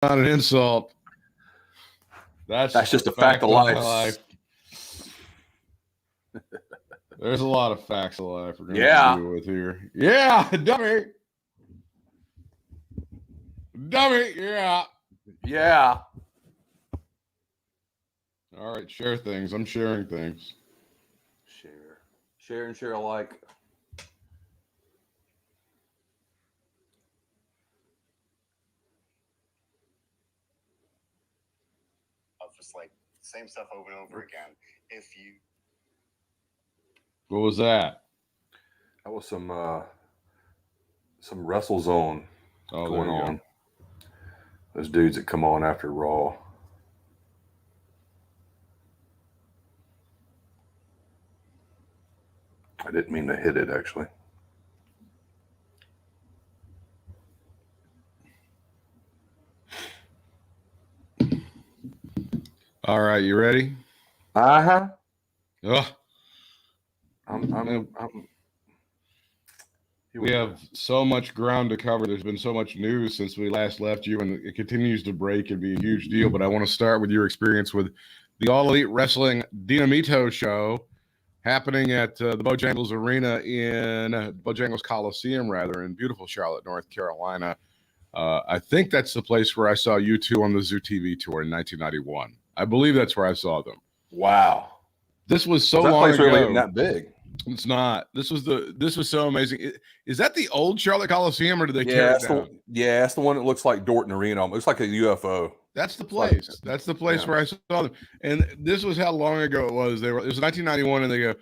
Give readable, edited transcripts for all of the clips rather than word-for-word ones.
not an insult. That's just a fact of life. There's a lot of facts of life we're going Yeah. to deal with here. Yeah, dummy. Dummy, yeah. Yeah. All right, share things. I'm sharing things. Share and share alike. Of just like same stuff over and over again. If you What was that? That was some WrestleZone going on. Go. Those dudes that come on after Raw. I didn't mean to hit it, actually. All right, you ready? Uh-huh. We have so much ground to cover. There's been so much news since we last left you, and it continues to break and be a huge deal. But I want to start with your experience with the All Elite Wrestling Dinamito show happening at the Bojangles Arena in Bojangles Coliseum, rather, in beautiful Charlotte, North Carolina. I think that's the place where I saw you two on the Zoo TV tour in 1991. I believe that's where I saw them. Wow. This was so long place ago. Really isn't that big. It's not. This was so amazing. Is that the old Charlotte Coliseum, or did they tear it down? That's the one that looks like Dorton Arena. It looks like a UFO. That's the place. That's the place where I saw them. And this was how long ago it was. It was 1991, and they go,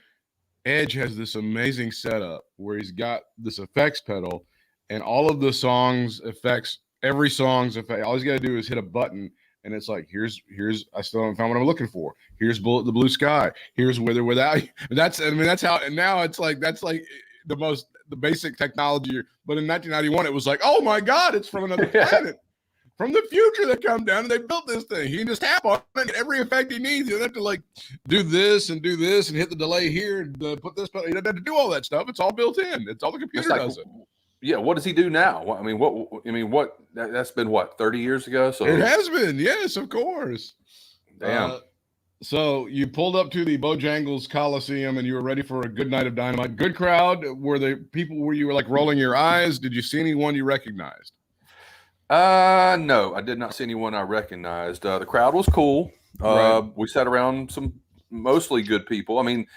Edge has this amazing setup where he's got this effects pedal, and all of the songs effects, every song's effect. All he's got to do is hit a button, and it's like, here's. I still haven't found what I'm looking for. Here's Bullet the Blue Sky. Here's With or Without You. That's how. And now it's like the basic technology. But in 1991, it was like, oh my God, it's from another planet, from the future that come down, and they built this thing. He can just tap on it, and every effect he needs. He doesn't have to like do this and hit the delay here and put this. He doesn't have to do all that stuff. It's all built in. It's all the computer does it. Yeah, what does he do now? That's been what, 30 years ago? So it has been, yes, of course. Damn. So you pulled up to the Bojangles Coliseum and you were ready for a good night of Dynamite. Good crowd. Were you were like rolling your eyes? Did you see anyone you recognized? No, I did not see anyone I recognized. The crowd was cool. Right. We sat around some mostly good people. I mean,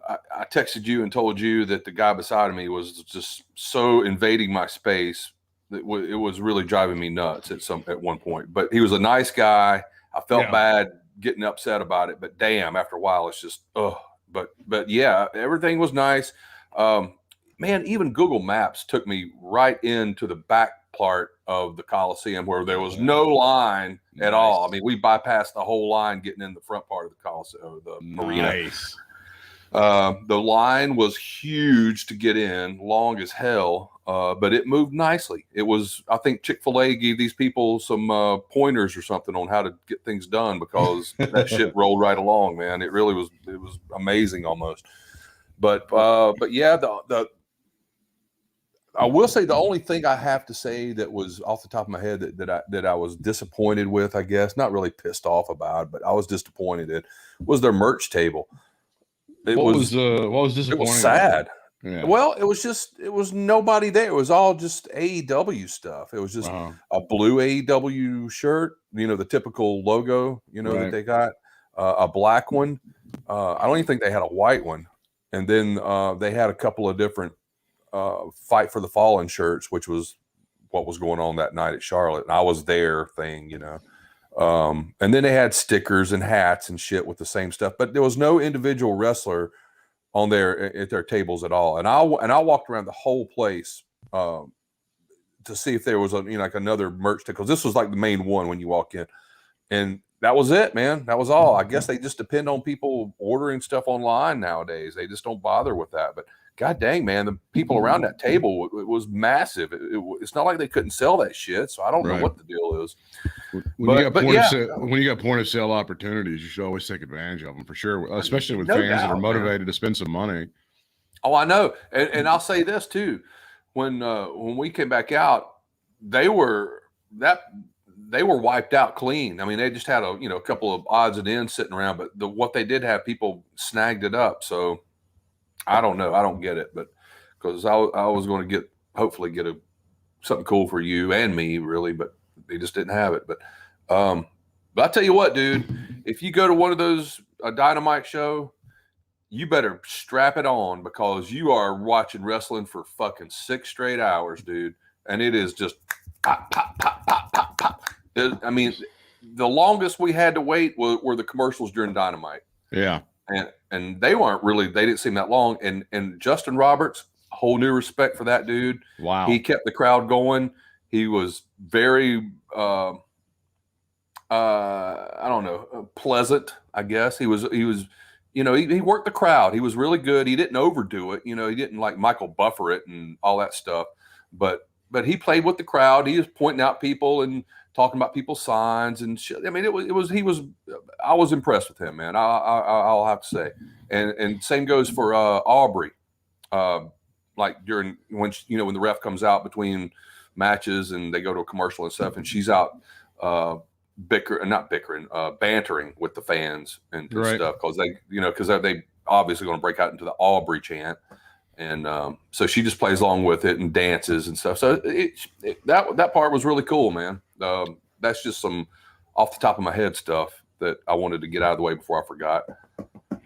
I texted you and told you that the guy beside me was just so invading my space that it was really driving me nuts at one point. But he was a nice guy. I felt bad getting upset about it, but damn, after a while, it's just But yeah, everything was nice. Man, even Google Maps took me right into the back part of the Coliseum where there was no line at all. I mean, we bypassed the whole line getting in the front part of the Coliseum, the arena. The line was huge to get in, long as hell, but it moved nicely. It was, I think Chick-fil-A gave these people some pointers or something on how to get things done because that shit rolled right along, man. It really was, it was amazing almost. But yeah, I will say the only thing I have to say that was off the top of my head that I was disappointed with, I guess, not really pissed off about, but I was disappointed in, was their merch table. What was disappointing? It was sad. Yeah. Well, it was nobody there. It was all just AEW stuff. It was just a blue AEW shirt, the typical logo, that they got, a black one. I don't even think they had a white one. And then they had a couple of different Fight for the Fallen shirts, which was what was going on that night at Charlotte. And I was there thing, and then they had stickers and hats and shit with the same stuff, but there was no individual wrestler on there at their tables at all. And I walked around the whole place to see if there was like another merch table, because this was like the main one when you walk in, and that was it, man. That was all. I guess they just depend on people ordering stuff online nowadays. They just don't bother with that. But God dang, man, the people around that table, it was massive. It's not like they couldn't sell that shit. So I don't know what the deal is. When you got point of sale opportunities, you should always take advantage of them for sure, especially with fans that are motivated to spend some money. Oh, I know. And I'll say this too. When we came back out, they were wiped out clean. I mean, they just had a couple of odds and ends sitting around, but what they did have, people snagged it up. So I don't know. I don't get it, but because I was going to hopefully get something cool for you and me, really, but they just didn't have it. But I tell you what, dude, if you go to one of those Dynamite show, you better strap it on, because you are watching wrestling for fucking 6 straight hours, dude. And it is just pop, pop, pop, pop, pop, pop. I mean, the longest we had to wait were the commercials during Dynamite. Yeah. And they didn't seem that long. And Justin Roberts, whole new respect for that dude. Wow. He kept the crowd going. He was very, I don't know, pleasant, I guess. He was, he worked the crowd. He was really good. He didn't overdo it. He didn't like Michael Buffer it and all that stuff, but he played with the crowd. He was pointing out people and talking about people's signs and shit. I mean, I was impressed with him, man. I'll have to say. And same goes for Aubrey. Like during when the ref comes out between matches and they go to a commercial and stuff, and she's out bantering with the fans and stuff, because they obviously going to break out into the Aubrey chant, and so she just plays along with it and dances and stuff. So that part was really cool, man. That's just some off the top of my head stuff that I wanted to get out of the way before I forgot.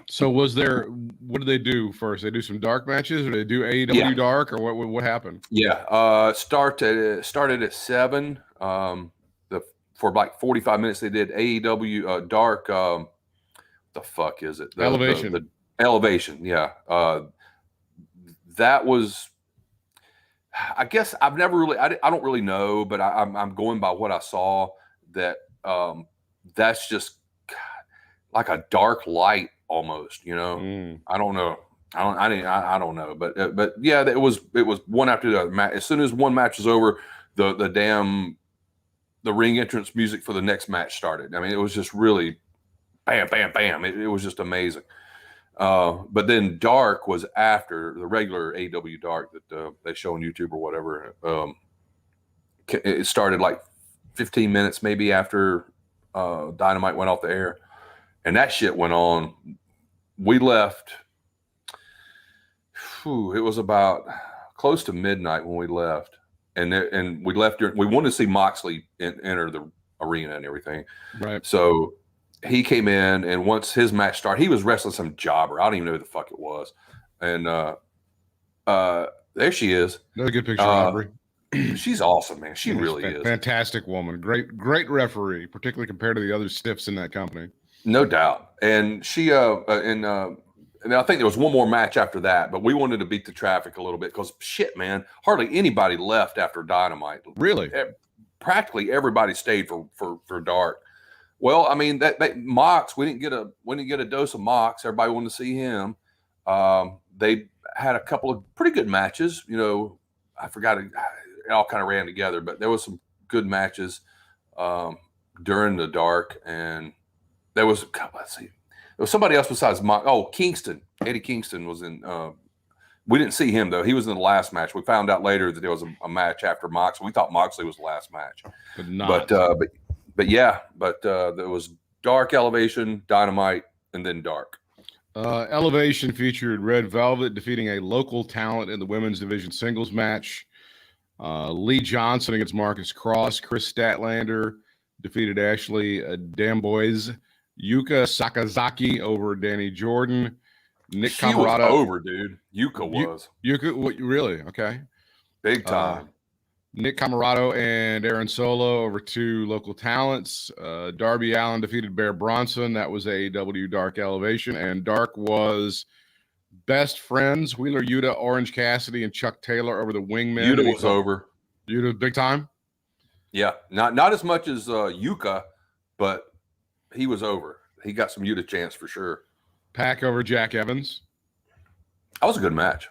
So what did they do first? They do some dark matches, or they do AEW dark, or what happened? Yeah, started at 7. For like 45 minutes they did AEW dark. The fuck is it? Elevation. The Elevation. Yeah. That was. I guess I've never really. I don't really know, but I'm going by what I saw. That's just like a dark light almost. I don't know. I don't know, but yeah, it was one after the other. As soon as one match was over, the ring entrance music for the next match started. I mean, it was just really bam, bam, bam. It was just amazing. But then dark was after the regular AEW dark that they show on YouTube or whatever. It started like 15 minutes maybe after Dynamite went off the air, and that shit went on. We left. It was about close to midnight when we left. And we left. We wanted to see Moxley enter the arena and everything. Right. So he came in, and once his match started, he was wrestling some jobber. I don't even know who the fuck it was. And there she is. Another good picture, Aubrey. She's awesome, man. She really is. Fantastic woman. Great referee, particularly compared to the other stiffs in that company. No doubt. And she and I think there was one more match after that, but we wanted to beat the traffic a little bit because shit, man, hardly anybody left after Dynamite. Really? Practically everybody stayed for dark. Well, I mean that Mox, we didn't get a dose of Mox. Everybody wanted to see him. They had a couple of pretty good matches. I forgot it all kind of ran together, but there was some good matches during the dark, and there was there was somebody else besides Mox. Oh, Kingston. Eddie Kingston was in. We didn't see him though. He was in the last match. We found out later that there was a match after Mox. We thought Moxley was the last match, but not. But there was dark, Elevation, Dynamite, and then dark. Elevation featured Red Velvet defeating a local talent in the women's division singles match. Lee Johnson against Marcus Cross. Chris Statlander defeated Ashley Damboise. Yuka Sakazaki over Danny Jordan. Nick Camarado was over, dude. Yuka was. Yuka, what? Really? Okay. Big time. Nick Camarado and Aaron Solo over 2 local talents. Darby Allin defeated Bear Bronson. That was AEW Dark Elevation. And Dark was Best Friends, Wheeler Yuta, Orange Cassidy, and Chuck Taylor over the Wingmen. Yuta was over. Yuta big time? Yeah. Not as much as Yuka, but he was over. He got some Yuta chance for sure. Pac over Jack Evans. That was a good match.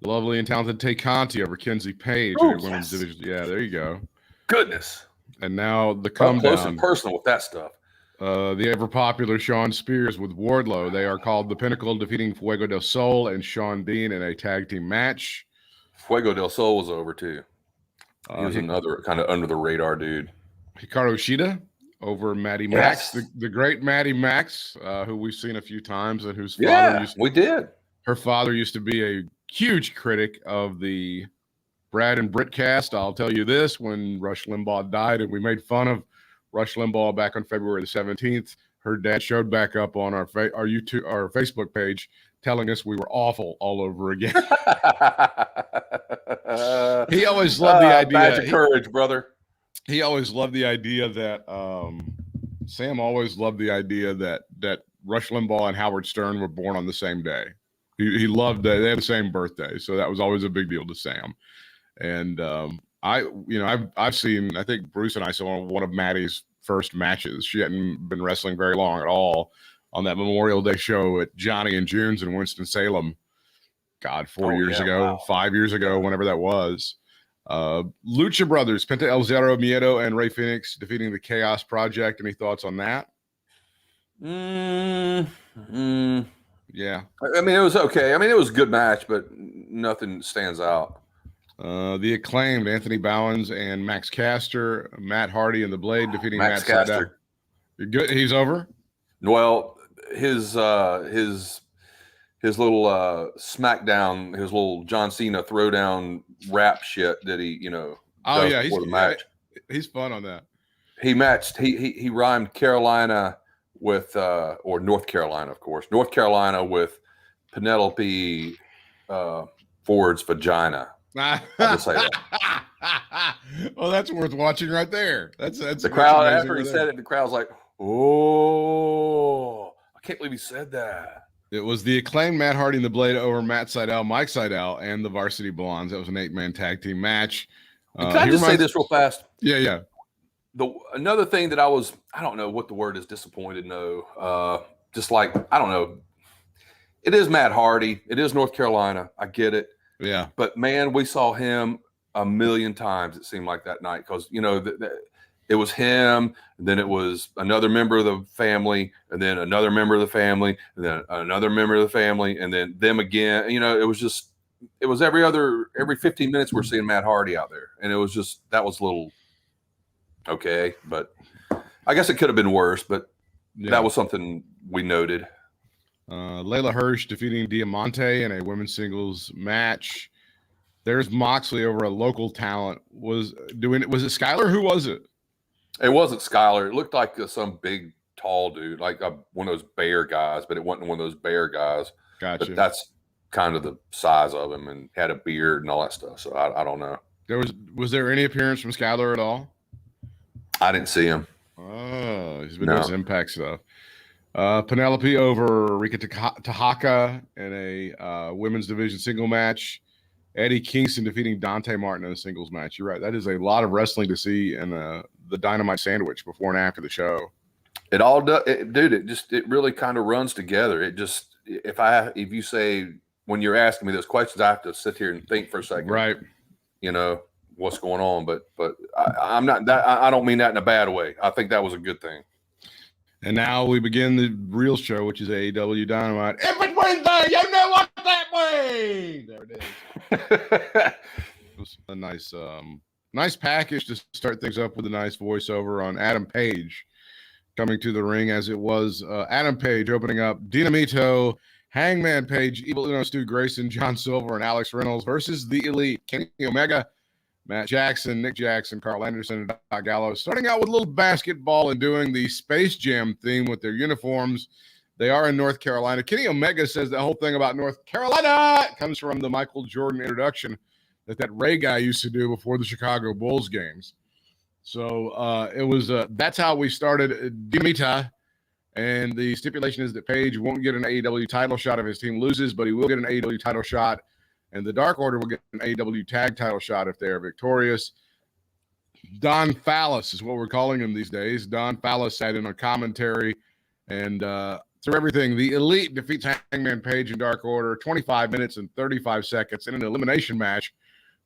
Lovely and talented Tay Conti over Kenzie Page in the women's division. Yeah, there you go. Goodness. And now the come close down. and personal with that stuff. The ever popular Sean Spears with Wardlow. They are called the Pinnacle, defeating Fuego del Sol and Sean Dean in a tag team match. Fuego del Sol was over too. He was another kind of under the radar dude. Hikaru Shida over Maddie Max, the great Maddie Max, who we've seen a few times, and whose father her father used to be a huge critic of the Brad and Britt cast. I'll tell you this: when Rush Limbaugh died, and we made fun of Rush Limbaugh back on February the 17th, her dad showed back up on our Facebook page, telling us we were awful all over again. He always loved the idea. Badge of courage, brother. He always loved the idea that Sam always loved the idea that Rush Limbaugh and Howard Stern were born on the same day. He loved that they had the same birthday, so that was always a big deal to Sam. And I've seen, I think Bruce and I saw one of Maddie's first matches. She hadn't been wrestling very long at all on that Memorial Day show at Johnny and June's in Winston-Salem. God, 4 years ago, wow. 5 years ago, whenever that was. Lucha Brothers, Penta El Zero Miedo and Rey Fenix defeating the Chaos Project. Any thoughts on that? Yeah. I mean, it was okay. I mean, it was a good match, but nothing stands out. The Acclaimed, Anthony Bowens and Max Caster, Matt Hardy and the Blade defeating Max Caster. You're good. He's over. Well, his little SmackDown, his little John Cena throwdown rap shit that he, before the match. He's fun on that. He matched. He rhymed Carolina with or North Carolina, of course. North Carolina with Penelope Ford's vagina. I'll just say that. Well, that's worth watching right there. That's the crowd after he said it. The crowd's like, "Oh, I can't believe he said that." It was the Acclaimed Matt Hardy and the Blade over Matt Sydal, Mike Sydal, and the Varsity Blondes. That was an 8-man tag team match. Can I just say this real fast? Yeah. Another thing that I don't know what the word is, disappointed. No, just like, I don't know. It is Matt Hardy. It is North Carolina. I get it. Yeah. But man, we saw him a million times. It seemed like that night because it was him, and then it was another member of the family, and then another member of the family, and then another member of the family, and then them again. It was every 15 minutes we're seeing Matt Hardy out there, and it was just that was a little okay, but I guess it could have been worse. But that was something we noted. Layla Hirsch defeating Diamante in a women's singles match. There's Moxley over a local talent. Was it Skylar? Who was it? It wasn't Skylar. It looked like some big, tall dude, like one of those bear guys, but it wasn't one of those bear guys. Gotcha. But that's kind of the size of him and had a beard and all that stuff. So I don't know. Was there any appearance from Skylar at all? I didn't see him. Oh, he's been doing his Impact stuff. Penelope over Rika Tahaka in a women's division single match. Eddie Kingston defeating Dante Martin in a singles match. You're right. That is a lot of wrestling to see in the Dynamite sandwich before and after the show. It all does, dude. It really kind of runs together. It just if you say when you're asking me those questions, I have to sit here and think for a second. Right. What's going on, but I'm not that. I don't mean that in a bad way. I think that was a good thing. And now we begin the real show, which is AEW Dynamite. If it's Wednesday, you know what that means. There it is. It was a nice package to start things up with a nice voiceover on Adam Page coming to the ring, as it was Adam Page opening up Dinamito, Hangman Page, Evil Uno, Stu Grayson, John Silver, and Alex Reynolds versus the Elite, Kenny Omega, Matt Jackson, Nick Jackson, Carl Anderson, and Doc Gallows, starting out with a little basketball and doing the Space Jam theme with their uniforms. They are in North Carolina. Kenny Omega says the whole thing about North Carolina comes from the Michael Jordan introduction that Ray guy used to do before the Chicago Bulls games. So it was that's how we started Dimita. And the stipulation is that Page won't get an AEW title shot if his team loses, but he will get an AEW title shot. And the Dark Order will get an AEW tag title shot if they're victorious. Don Fallis is what we're calling him these days. Don Fallis sat in on commentary and through everything. The Elite defeats Hangman Page and Dark Order 25 minutes and 35 seconds in an elimination match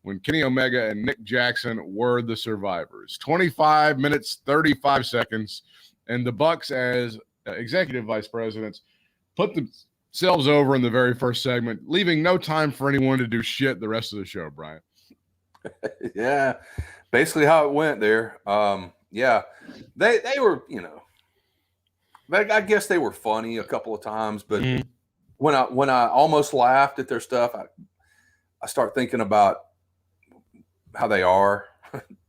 when Kenny Omega and Nick Jackson were the survivors. 25 minutes, 35 seconds. And the Bucks, as executive vice presidents, put themselves over in the very first segment, leaving no time for anyone to do shit the rest of the show, Brian. Yeah, basically how it went there. Yeah, they were, you know, I guess they were funny a couple of times, but when I almost laughed at their stuff, I start thinking about how they are,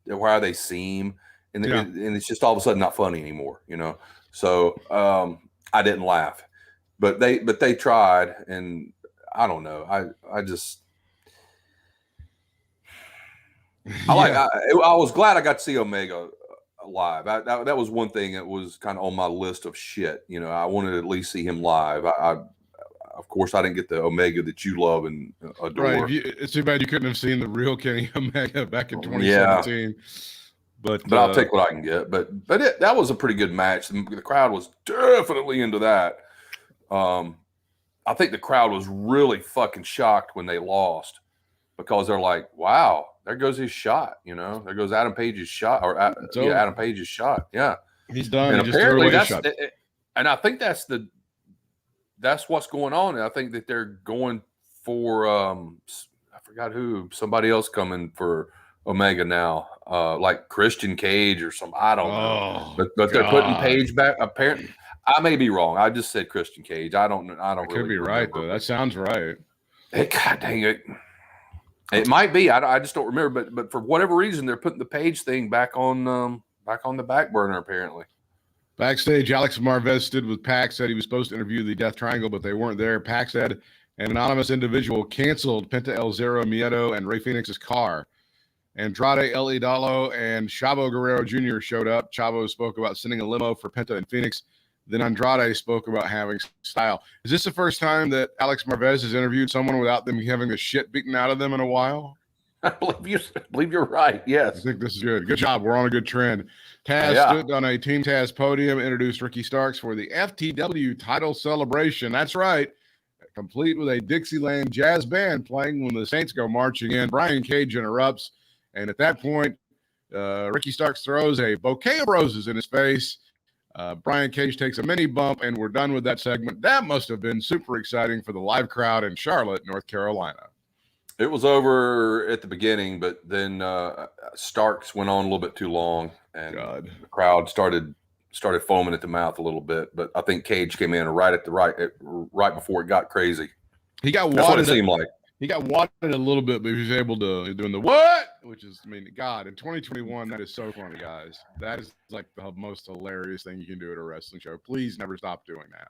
or how they seem, and it's just all of a sudden not funny anymore, you know. So I didn't laugh, but they tried, and I don't know. I just I was glad I got to see Omega live. That was one thing that was kind of on my list of shit. You know, I wanted to at least see him live. Of course, I didn't get the Omega that you love and adore. Right. It's too bad you couldn't have seen the real Kenny Omega back in 2017. Yeah. But I'll take what I can get. But that was a pretty good match. The crowd was definitely into that. I think the crowd was really fucking shocked when they lost, because they're like, wow, there goes his shot. You know, there goes Adam Page's shot, or Adam Page's shot. Yeah. He's done. And apparently and I think that's what's going on. And I think that they're going for, I forgot somebody else coming for Omega now, like Christian Cage or something. I don't know, but they're putting Page back. Apparently, I may be wrong. I just said Christian Cage. I don't really could be right though. That sounds right. God dang it! It might be. I just don't remember. But for whatever reason, they're putting the Page thing back on the back burner. Apparently. Backstage, Alex Marvez stood with Pac, said he was supposed to interview the Death Triangle, but they weren't there. Pac said an anonymous individual canceled Penta El Zero Miedo and Rey Fenix's car. Andrade El Idolo and Chavo Guerrero Jr. showed up. Chavo spoke about sending a limo for Penta and Phoenix. Then Andrade spoke about having style. Is this the first time that Alex Marvez has interviewed someone without them having the shit beaten out of them in a while? I believe you're right. Yes. I think this is good. Good job. We're on a good trend. Taz stood on a Team Taz podium, introduced Ricky Starks for the FTW title celebration. That's right. Complete with a Dixieland jazz band playing when the Saints go marching in. Brian Cage interrupts. And at that point, Ricky Starks throws a bouquet of roses in his face. Brian Cage takes a mini bump, and we're done with that segment. That must have been super exciting for the live crowd in Charlotte, North Carolina. It was over at the beginning, but then Starks went on a little bit too long, and the crowd started foaming at the mouth a little bit. But I think Cage came in right before it got crazy. He got wadded. That's what it seemed like. He got wadded a little bit, but he was able to doing the what, which is, I mean, God, in 2021, that is so funny, guys. That is like the most hilarious thing you can do at a wrestling show. Please never stop doing that.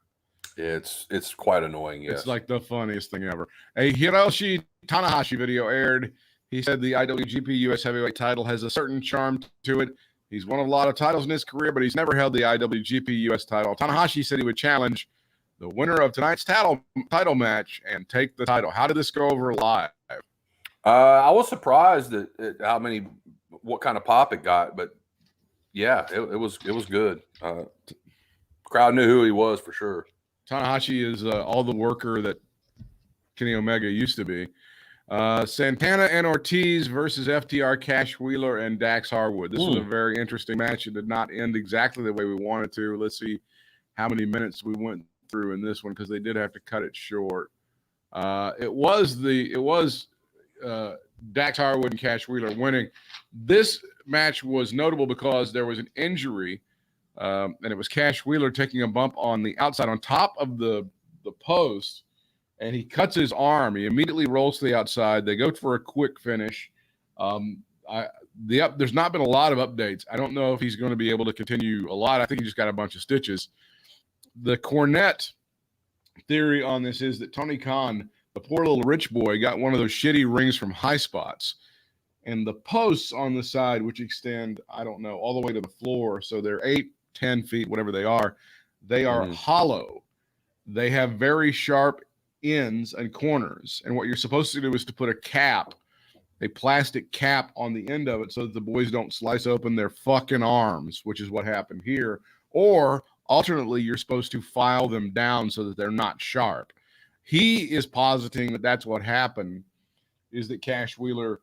Yeah, it's quite annoying. Yes. It's like the funniest thing ever. A Hiroshi Tanahashi video aired. He said the IWGP US Heavyweight title has a certain charm to it. He's won a lot of titles in his career, but he's never held the IWGP US title. Tanahashi said he would challenge the winner of tonight's title match and take the title. How did this go over live? I was surprised at what kind of pop it got, but yeah, it was good. Crowd knew who he was for sure. Tanahashi is all the worker that Kenny Omega used to be. Santana and Ortiz versus FTR, Cash Wheeler, and Dax Harwood. This was a very interesting match. It did not end exactly the way we wanted to. Let's see how many minutes we went through in this one, because they did have to cut it short. It was Dax Harwood and Cash Wheeler winning. This match was notable because there was an injury. And it was Cash Wheeler taking a bump on the outside on top of the post, and he cuts his arm. He immediately rolls to the outside. They go for a quick finish. There's not been a lot of updates. I don't know if he's going to be able to continue a lot. I think he just got a bunch of stitches. The Cornette theory on this is that Tony Khan, the poor little rich boy, got one of those shitty rings from High Spots. And the posts on the side, which extend, I don't know, all the way to the floor, so they're 8-10 feet, whatever they are hollow. They have very sharp ends and corners. And what you're supposed to do is to put a plastic cap on the end of it so that the boys don't slice open their fucking arms, which is what happened here. Or alternately, you're supposed to file them down so that they're not sharp. He is positing that that's what happened, is that Cash Wheeler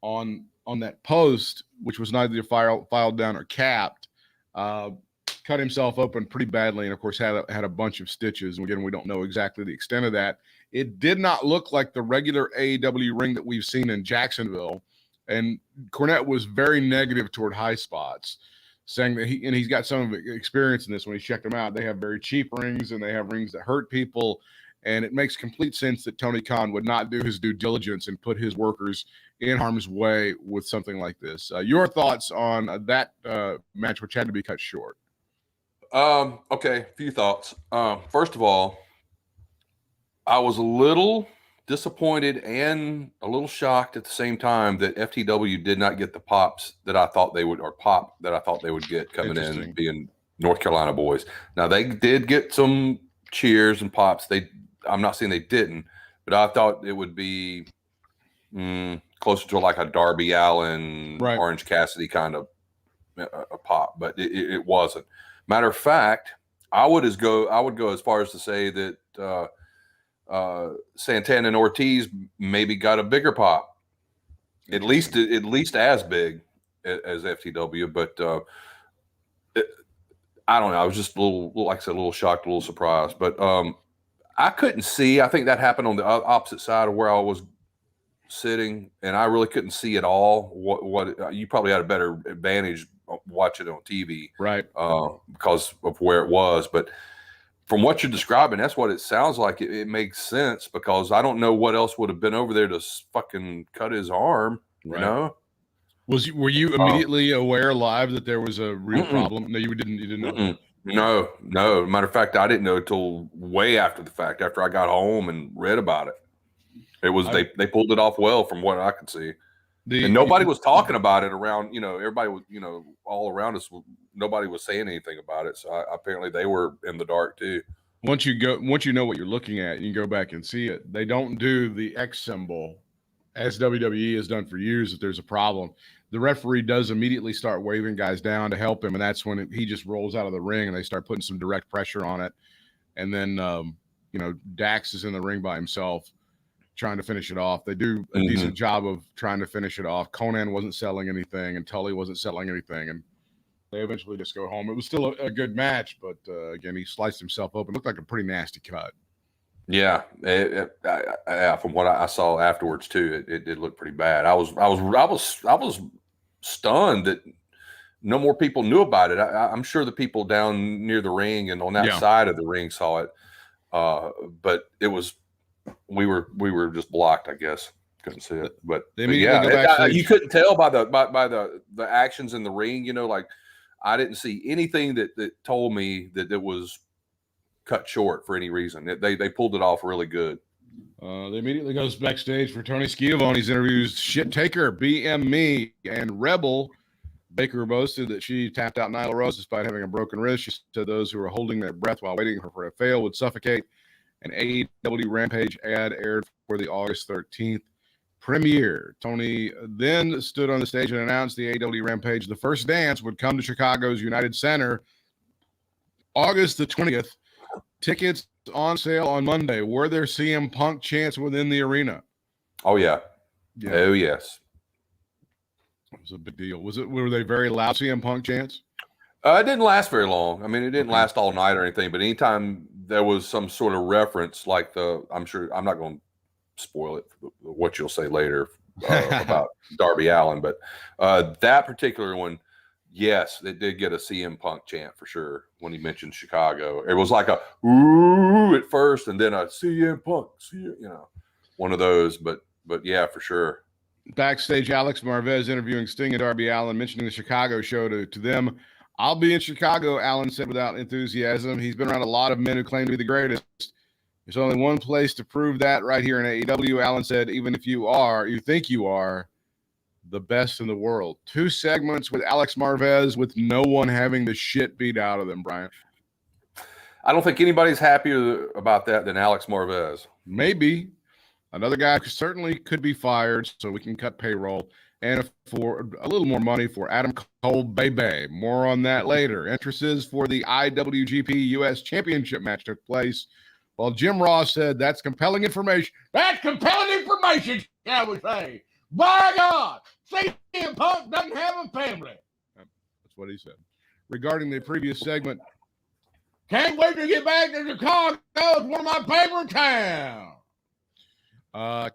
on that post, which was neither filed down or capped, cut himself open pretty badly, and of course had a bunch of stitches. And again, we don't know exactly the extent of that. It did not look like the regular AEW ring that we've seen in Jacksonville, and Cornette was very negative toward High Spots. saying that he's got some experience in this. When he checked them out, they have very cheap rings and they have rings that hurt people. And it makes complete sense that Tony Khan would not do his due diligence and put his workers in harm's way with something like this. Your thoughts on that match, which had to be cut short? Okay, a few thoughts. First of all, I was a little disappointed and a little shocked at the same time that FTW did not get the pops that I thought they would, or pop that I thought they would get coming in, being North Carolina boys. Now they did get some cheers and pops. I'm not saying they didn't, but I thought it would be closer to like a Darby Allin, Orange Cassidy kind of a pop, but it wasn't. Matter of fact, I would go as far as to say that Santana and Ortiz maybe got a bigger pop, at least as big as FTW. But I don't know. I was just a little, like I said, a little shocked, a little surprised. But I couldn't see. I think that happened on the opposite side of where I was sitting, and I really couldn't see at all. What you probably had a better advantage watching it on TV, right? Because of where it was. But from what you're describing, that's what it sounds like. It makes sense, because I don't know what else would have been over there to fucking cut his arm. Right. You know? Were you immediately aware live that there was a real problem? No, you didn't know. No. Matter of fact, I didn't know until way after the fact, after I got home and read about it. It was they pulled it off well from what I could see. And nobody was talking about it around, everybody was, all around us. Nobody was saying anything about it. So apparently they were in the dark too. Once you know what you're looking at, you can go back and see it. They don't do the X symbol as WWE has done for years if there's a problem. The referee does immediately start waving guys down to help him, and that's when he just rolls out of the ring and they start putting some direct pressure on it. And then, Dax is in the ring by himself trying to finish it off. They do a decent job of trying to finish it off. Conan wasn't selling anything, and Tully wasn't selling anything, and they eventually just go home. It was still a good match, but again, he sliced himself open. Looked like a pretty nasty cut. Yeah, from what I saw afterwards too, it did look pretty bad. I was stunned that no more people knew about it. I'm sure the people down near the ring and on that side of the ring saw it, but it was. We were just blocked, I guess. Couldn't see it, but you couldn't tell by the actions in the ring. Like I didn't see anything that told me that it was cut short for any reason. They pulled it off really good. They immediately goes backstage for Tony Schiavone's interviews. Shit Taker, BM Me, and Rebel. Baker boasted that she tapped out Nyla Rose despite having a broken wrist. She said those who were holding their breath while waiting for her to fail would suffocate. An AEW Rampage ad aired for the August 13th premiere. Tony then stood on the stage and announced the AEW Rampage. The first dance would come to Chicago's United Center August the 20th. Tickets on sale on Monday. Were there CM Punk chants within the arena? Oh, yeah. Oh, yes. It was a big deal. Were they very loud CM Punk chants? It didn't last very long. I mean, it didn't last all night or anything, but anytime there was some sort of reference, like I'm sure I'm not going to spoil it, what you'll say later about Darby Allin, but that particular one, yes, they did get a CM Punk chant for sure when he mentioned Chicago. It was like a ooh at first, and then a CM Punk, one of those. But yeah, for sure. Backstage, Alex Marvez interviewing Sting and Darby Allin, mentioning the Chicago show to them. I'll be in Chicago, Allin said without enthusiasm. He's been around a lot of men who claim to be the greatest. There's only one place to prove that right here in AEW. Allin said, even if you think you are the best in the world. 2 segments with Alex Marvez with no one having the shit beat out of them, Brian. I don't think anybody's happier about that than Alex Marvez. Maybe. Another guy certainly could be fired so we can cut payroll. And for a little more money for Adam Cole, baby. More on that later. Entrances for the IWGP US Championship match took place. While Jim Ross said, that's compelling information. That's compelling information, shall we say. By God, CM Punk doesn't have a family. That's what he said. Regarding the previous segment, can't wait to get back to Chicago. It's one of my favorite towns.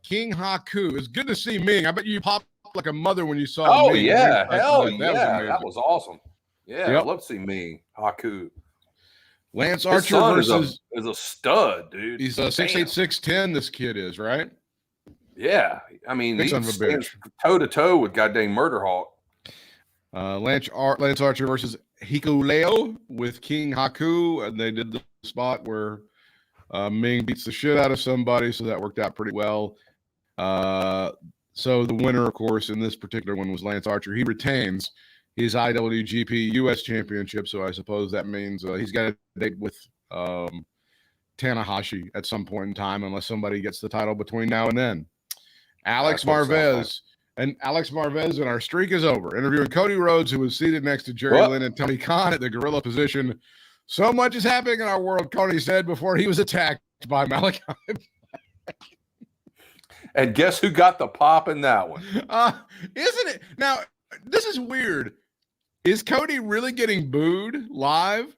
King Haku. It's good to see Ming. I bet you popped like a mother when you saw Ming. Ming. Yeah. Hell yeah. That was awesome. Yeah, I'd love to see me, Haku. Lance Archer versus is a stud, dude. He's 6'8", 6'10", this kid is, right? Yeah. I mean, he stands toe-to-toe with goddamn Murder Hawk. Lance Archer versus Hikuleo with King Haku, and they did the spot where Ming beats the shit out of somebody, so that worked out pretty well. So the winner, of course, in this particular one was Lance Archer. He retains his IWGP US Championship, so I suppose that means he's got a date with Tanahashi at some point in time, unless somebody gets the title between now and then. Alex Marvez. And Alex Marvez, and our streak is over. Interviewing Cody Rhodes, who was seated next to Jerry Lynn and Tony Khan at the gorilla position. So much is happening in our world, Cody said before he was attacked by Malachi. And guess who got the pop in that one? Isn't it? Now, this is weird. Is Cody really getting booed live?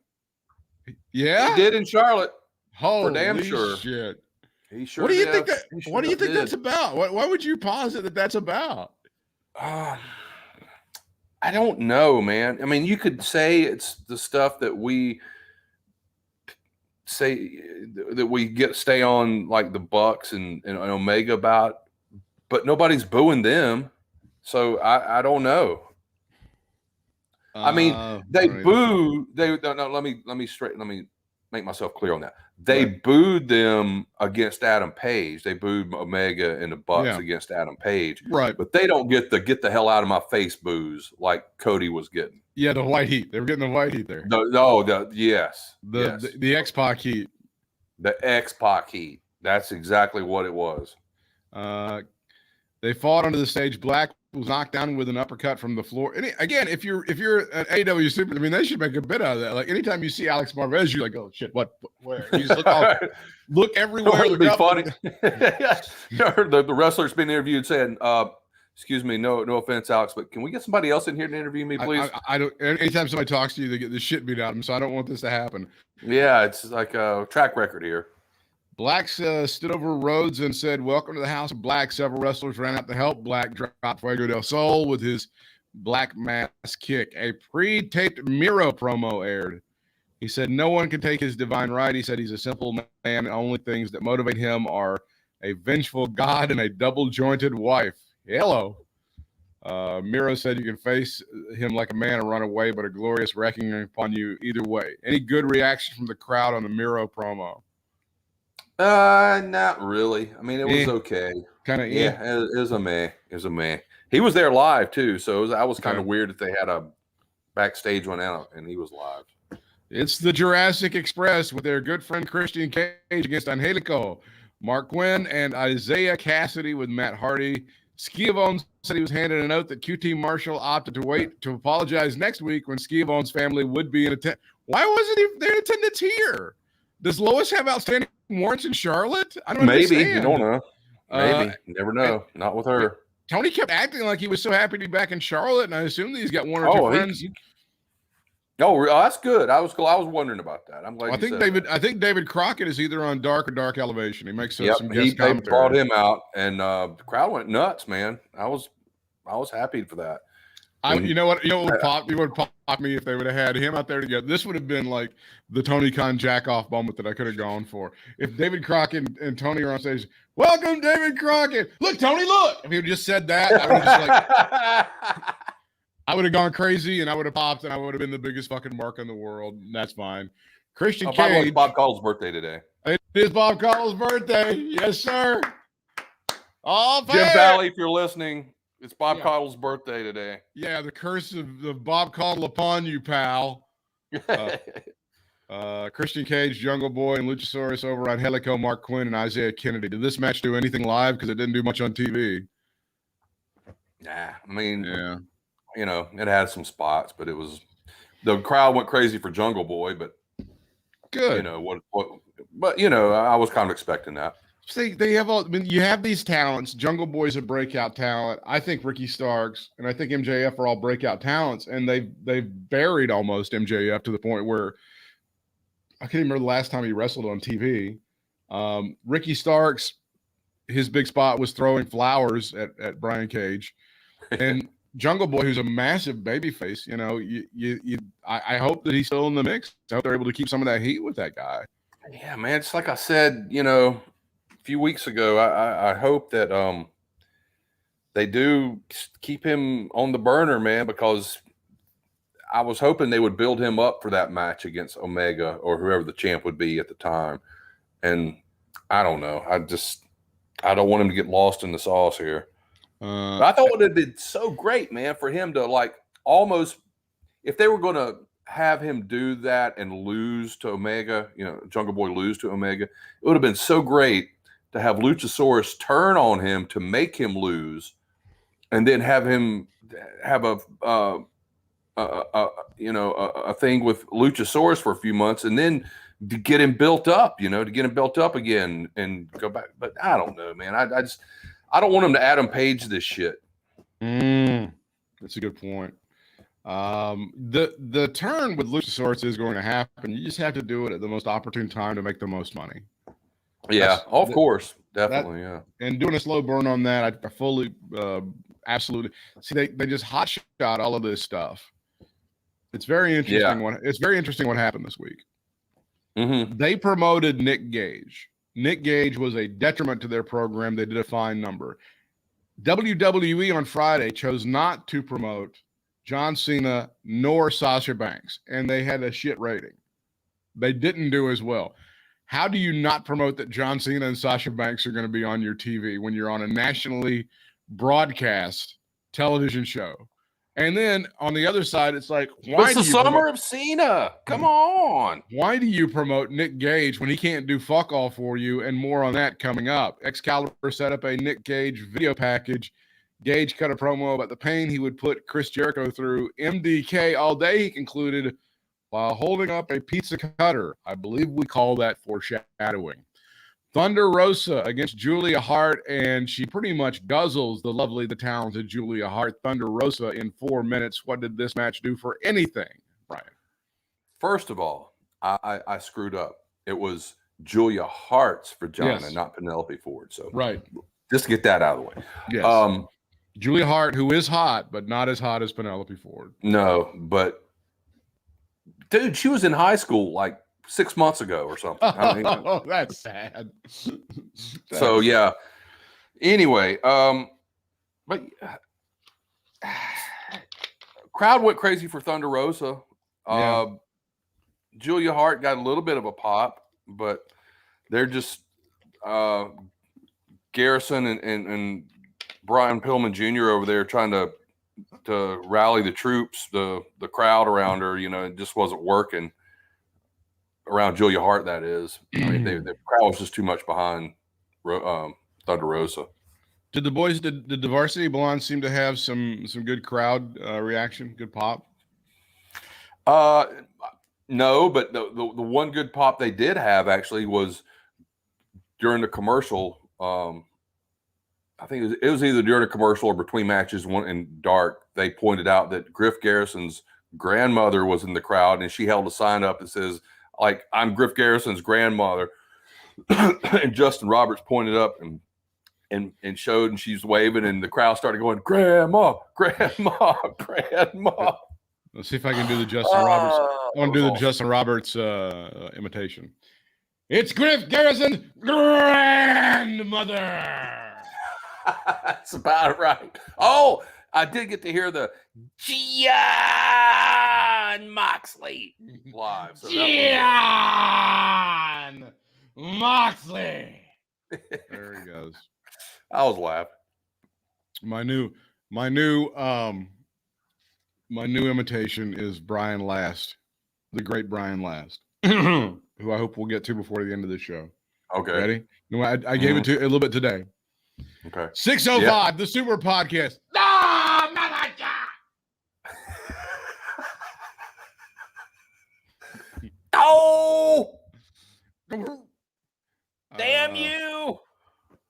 Yeah? He did in Charlotte. Holy for damn sure. Shit. He sure what do you did. think what do you think that's about? What would you posit that that's about? I don't know, man. I mean, you could say it's the stuff that we say that we stay on, like the Bucks and Omega about, but nobody's booing them. So I don't know. I mean, they booed. Let me make myself clear on that. They booed them against Adam Page. They booed Omega and the Bucks against Adam Page. Right. But they don't get the hell out of my face boos like Cody was getting. Yeah, the white heat. They were getting the white heat there. Yes. The X-Pac heat. The X-Pac heat. That's exactly what it was. They fought onto the stage. Black was knocked down with an uppercut from the floor. And again, if you're an AEW super, I mean, they should make a bit out of that. Like anytime you see Alex Marvez, you're like, oh shit, where? You just look everywhere. It would be funny. You heard the wrestlers being interviewed saying, excuse me, no offense, Alex, but can we get somebody else in here to interview me, please? I don't. Anytime somebody talks to you, they get the shit beat out of them. So I don't want this to happen. Yeah, it's like a track record here. Black stood over Rhodes and said, welcome to the House of Black. Several wrestlers ran out to help. Black dropped Fuego del Sol with his black mass kick. A pre-taped Miro promo aired. He said, no one can take his divine right. He said he's a simple man. And only things that motivate him are a vengeful God and a double-jointed wife. Hello. Miro said you can face him like a man and run away, but a glorious wrecking upon you either way. Any good reaction from the crowd on the Miro promo? Not really. I mean, it was okay. Kind of, it was a meh. It was a meh. He was there live too, so that was kind of weird that they had a backstage one out and he was live. It's the Jurassic Express with their good friend Christian Cage against Angelico, Mark Quinn, and Isaiah Cassidy with Matt Hardy. Schiavone said he was handed a note that QT Marshall opted to wait to apologize next week when Schiavone's family would be in attendance. Why wasn't he there in attendance here? Does Lois have outstanding warrants in Charlotte? I don't understand. You don't know. Maybe. Never know. Not with her. Tony kept acting like he was so happy to be back in Charlotte, and I assume that he's got one or two friends. That's good. I was wondering about that. I'm glad. I think David Crockett is either on Dark or Dark Elevation. He makes some guest commentary. They brought him out, and the crowd went nuts, man. I was happy for that. You know what would pop me if they would have had him out there together. This would have been like the Tony Khan jack-off moment that I could have gone for. If David Crockett and Tony are on stage, welcome David Crockett. Look, Tony, look. If he would just said that, I would have I would have gone crazy and I would have popped and I would have been the biggest fucking mark in the world. And that's fine. Christian Cage. It's Bob Caldwell's birthday today. It is Bob Caldwell's birthday. Yes, sir. All Jim Valley, if you're listening. It's Bob Caudle's birthday today. Yeah, the curse of Bob Caudle upon you, pal. Christian Cage, Jungle Boy, and Luchasaurus over on Helico, Mark Quinn, and Isaiah Kennedy. Did this match do anything live? Because it didn't do much on TV. Nah, I mean, it had some spots, but the crowd went crazy for Jungle Boy, but good. But I was kind of expecting that. See, you have these talents. Jungle Boy's a breakout talent. I think Ricky Starks and I think MJF are all breakout talents, and they've buried almost MJF to the point where I can't remember the last time he wrestled on TV. Ricky Starks, his big spot was throwing flowers at Brian Cage, and Jungle Boy, who's a massive babyface. You know, I hope that he's still in the mix. I hope they're able to keep some of that heat with that guy. Yeah, man. It's like I said, you know, a few weeks ago. I hope that they do keep him on the burner, man, because I was hoping they would build him up for that match against Omega or whoever the champ would be at the time. And I don't know. I don't want him to get lost in the sauce here. I thought it would have been so great, man, for him to like almost, if they were going to have him do that and lose to Omega, you know, Jungle Boy lose to Omega, it would have been so great to have Luchasaurus turn on him to make him lose, and then have him have a thing with Luchasaurus for a few months, and then to get him built up, you know, to get him built up again and go back. But I don't know, man. I don't want him to Adam Page this shit. That's a good point. The turn with Luchasaurus is going to happen. You just have to do it at the most opportune time to make the most money. Yeah, of course. Definitely, yeah. And doing a slow burn on that, I fully, absolutely. See, they just hot shot all of this stuff. It's very interesting. Yeah. It's very interesting what happened this week. Mm-hmm. They promoted Nick Gage. Nick Gage was a detriment to their program. They did a fine number. WWE on Friday chose not to promote John Cena nor Sasha Banks, and they had a shit rating. They didn't do as well. How do you not promote that John Cena and Sasha Banks are going to be on your TV when you're on a nationally broadcast television show? And then on the other side, it's like, why? It's the summer of Cena. Come on. Why do you promote Nick Gage when he can't do fuck all for you? And more on that coming up. Excalibur set up a Nick Gage video package. Gage cut a promo about the pain he would put Chris Jericho through. MDK all day, he concluded, while holding up a pizza cutter. I believe we call that foreshadowing. Thunder Rosa against Julia Hart, and she pretty much guzzles the lovely, the talented Julia Hart. Thunder Rosa in 4 minutes. What did this match do for anything, Brian? First of all, I screwed up. It was Julia Hart's vagina, yes, not Penelope Ford. So right, just to get that out of the way. Yes. Julia Hart, who is hot, but not as hot as Penelope Ford. No, but dude, she was in high school like 6 months ago or something. I mean, oh, that's sad. So yeah. Anyway, but crowd went crazy for Thunder Rosa. Yeah. Julia Hart got a little bit of a pop, but they're just Garrison and Brian Pillman Jr. over there trying to rally the troops, the crowd around her. You know, it just wasn't working. Around Julia Hart, that is. I mean, the crowd was just too much behind Thunder Rosa. Did the Varsity Blondes seem to have some good crowd reaction, good pop? No, but the one good pop they did have actually was during the commercial. I think it was either during a commercial or between matches, one in dark. They pointed out that Griff Garrison's grandmother was in the crowd, and she held a sign up that says, like, I'm Griff Garrison's grandmother. And Justin Roberts pointed up and showed, and she's waving, and the crowd started going, Grandma, Grandma, Grandma. Let's see if I can do the Justin Roberts. I want to do the Justin Roberts imitation. It's Griff Garrison's grandmother. That's about right. Oh, I did get to hear the Jon Moxley live. So Jon Moxley. There he goes. I was laughing. My new imitation is Brian Last, the great Brian Last, who I hope we'll get to before the end of the show. Okay. Ready? No, I gave it to a little bit today. Okay. 605, the Super Podcast. No, not like that. Oh! Damn you!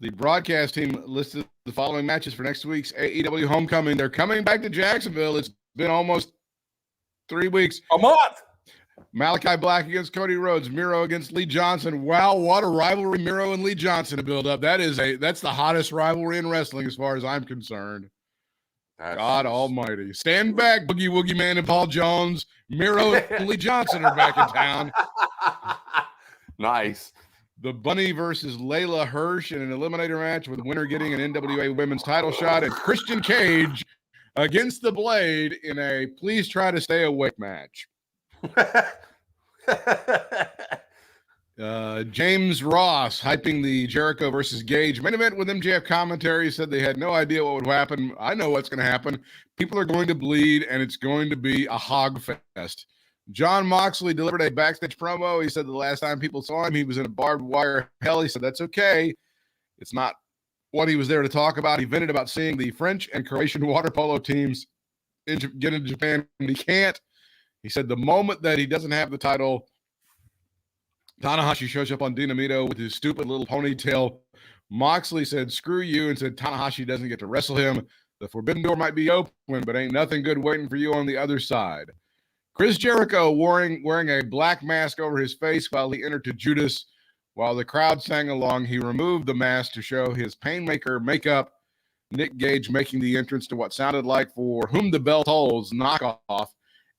The broadcast team listed the following matches for next week's AEW Homecoming. They're coming back to Jacksonville. It's been almost 3 weeks. A month. Malachi Black against Cody Rhodes. Miro against Lee Johnson. Wow, what a rivalry Miro and Lee Johnson to build up. That's the hottest rivalry in wrestling as far as I'm concerned. God almighty. Stand back, Boogie Woogie Man and Paul Jones. Miro and Lee Johnson are back in town. Nice. The Bunny versus Layla Hirsch in an eliminator match with the winner getting an NWA women's title shot, and Christian Cage against the Blade in a please try to stay awake match. James Ross hyping the Jericho versus Gage main event with MJF commentary. Said they had no idea what would happen. I know what's going to happen. People are going to bleed, and it's going to be a hog fest. John Moxley delivered a backstage promo. He said the last time people saw him, he was in a barbed wire hell. He said that's okay. It's not what he was there to talk about. He vented about seeing the French and Croatian water polo teams get into Japan, and he can't. He said the moment that he doesn't have the title, Tanahashi shows up on Dinamito with his stupid little ponytail. Moxley said, screw you, and said Tanahashi doesn't get to wrestle him. The forbidden door might be open, but ain't nothing good waiting for you on the other side. Chris Jericho wearing a black mask over his face while he entered to Judas. While the crowd sang along, he removed the mask to show his Painmaker makeup. Nick Gage making the entrance to what sounded like For Whom the Bell Tolls knockoff.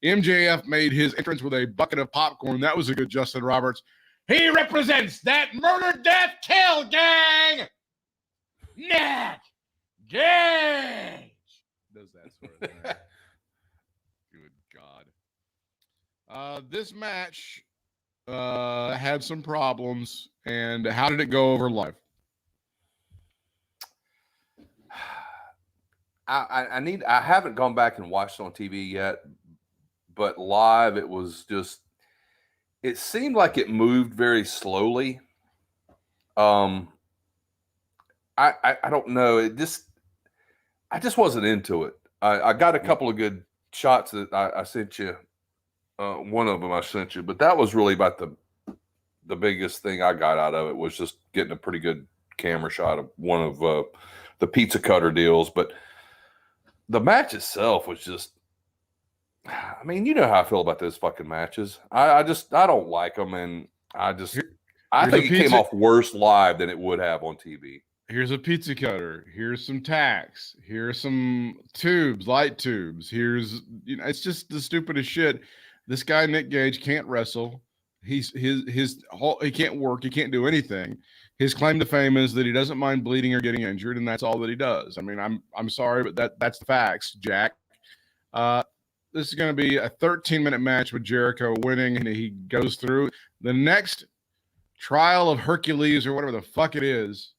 MJF made his entrance with a bucket of popcorn. That was a good Justin Roberts. He represents that murder, death, kill gang. Nick Gage does that sort of thing. Good God. This match had some problems. And how did it go over live? I haven't gone back and watched it on TV yet, but live it seemed like it moved very slowly. I don't know. I just wasn't into it. I got a couple of good shots that I sent you. One of them I sent you, but that was really about the biggest thing I got out of it was just getting a pretty good camera shot of one of the pizza cutter deals. But the match itself was just, I mean, you know how I feel about those fucking matches. I don't like them, and I think it came off worse live than it would have on TV. Here's a pizza cutter. Here's some tacks. Here's some tubes, light tubes. It's just the stupidest shit. This guy Nick Gage can't wrestle. He can't work. He can't do anything. His claim to fame is that he doesn't mind bleeding or getting injured, and that's all that he does. I mean, I'm sorry, but that's the facts, Jack. This is going to be a 13-minute match with Jericho winning, and he goes through the next trial of Hercules or whatever the fuck it is.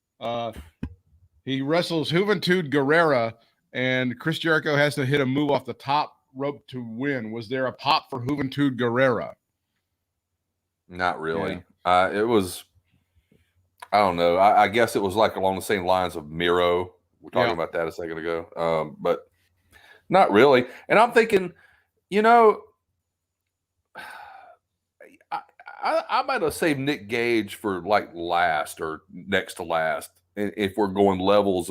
He wrestles Juventud Guerrera, and Chris Jericho has to hit a move off the top rope to win. Was there a pop for Juventud Guerrera? Not really. Yeah. It was, I don't know. I guess it was like along the same lines of Miro. We're talking about that a second ago. But not really. And I'm thinking, I might have saved Nick Gage for like last or next to last if we're going levels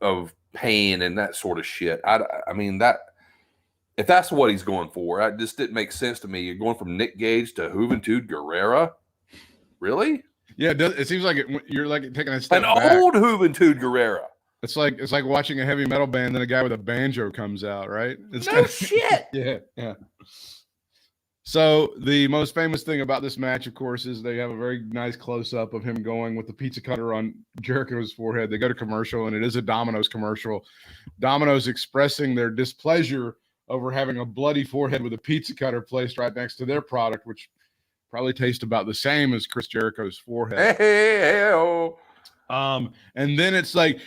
of pain and that sort of shit. I mean, that if that's what he's going for, it just didn't make sense to me. You're going from Nick Gage to Juventud Guerrera? Really? Yeah, it seems like you're like taking a step back. Old Juventud Guerrera. It's like watching a heavy metal band, then a guy with a banjo comes out, right? Shit. Yeah. So the most famous thing about this match, of course, is they have a very nice close-up of him going with the pizza cutter on Jericho's forehead. They go to commercial, and it is a Domino's commercial. Domino's expressing their displeasure over having a bloody forehead with a pizza cutter placed right next to their product, which probably tastes about the same as Chris Jericho's forehead. Hey-oh. And then it's like,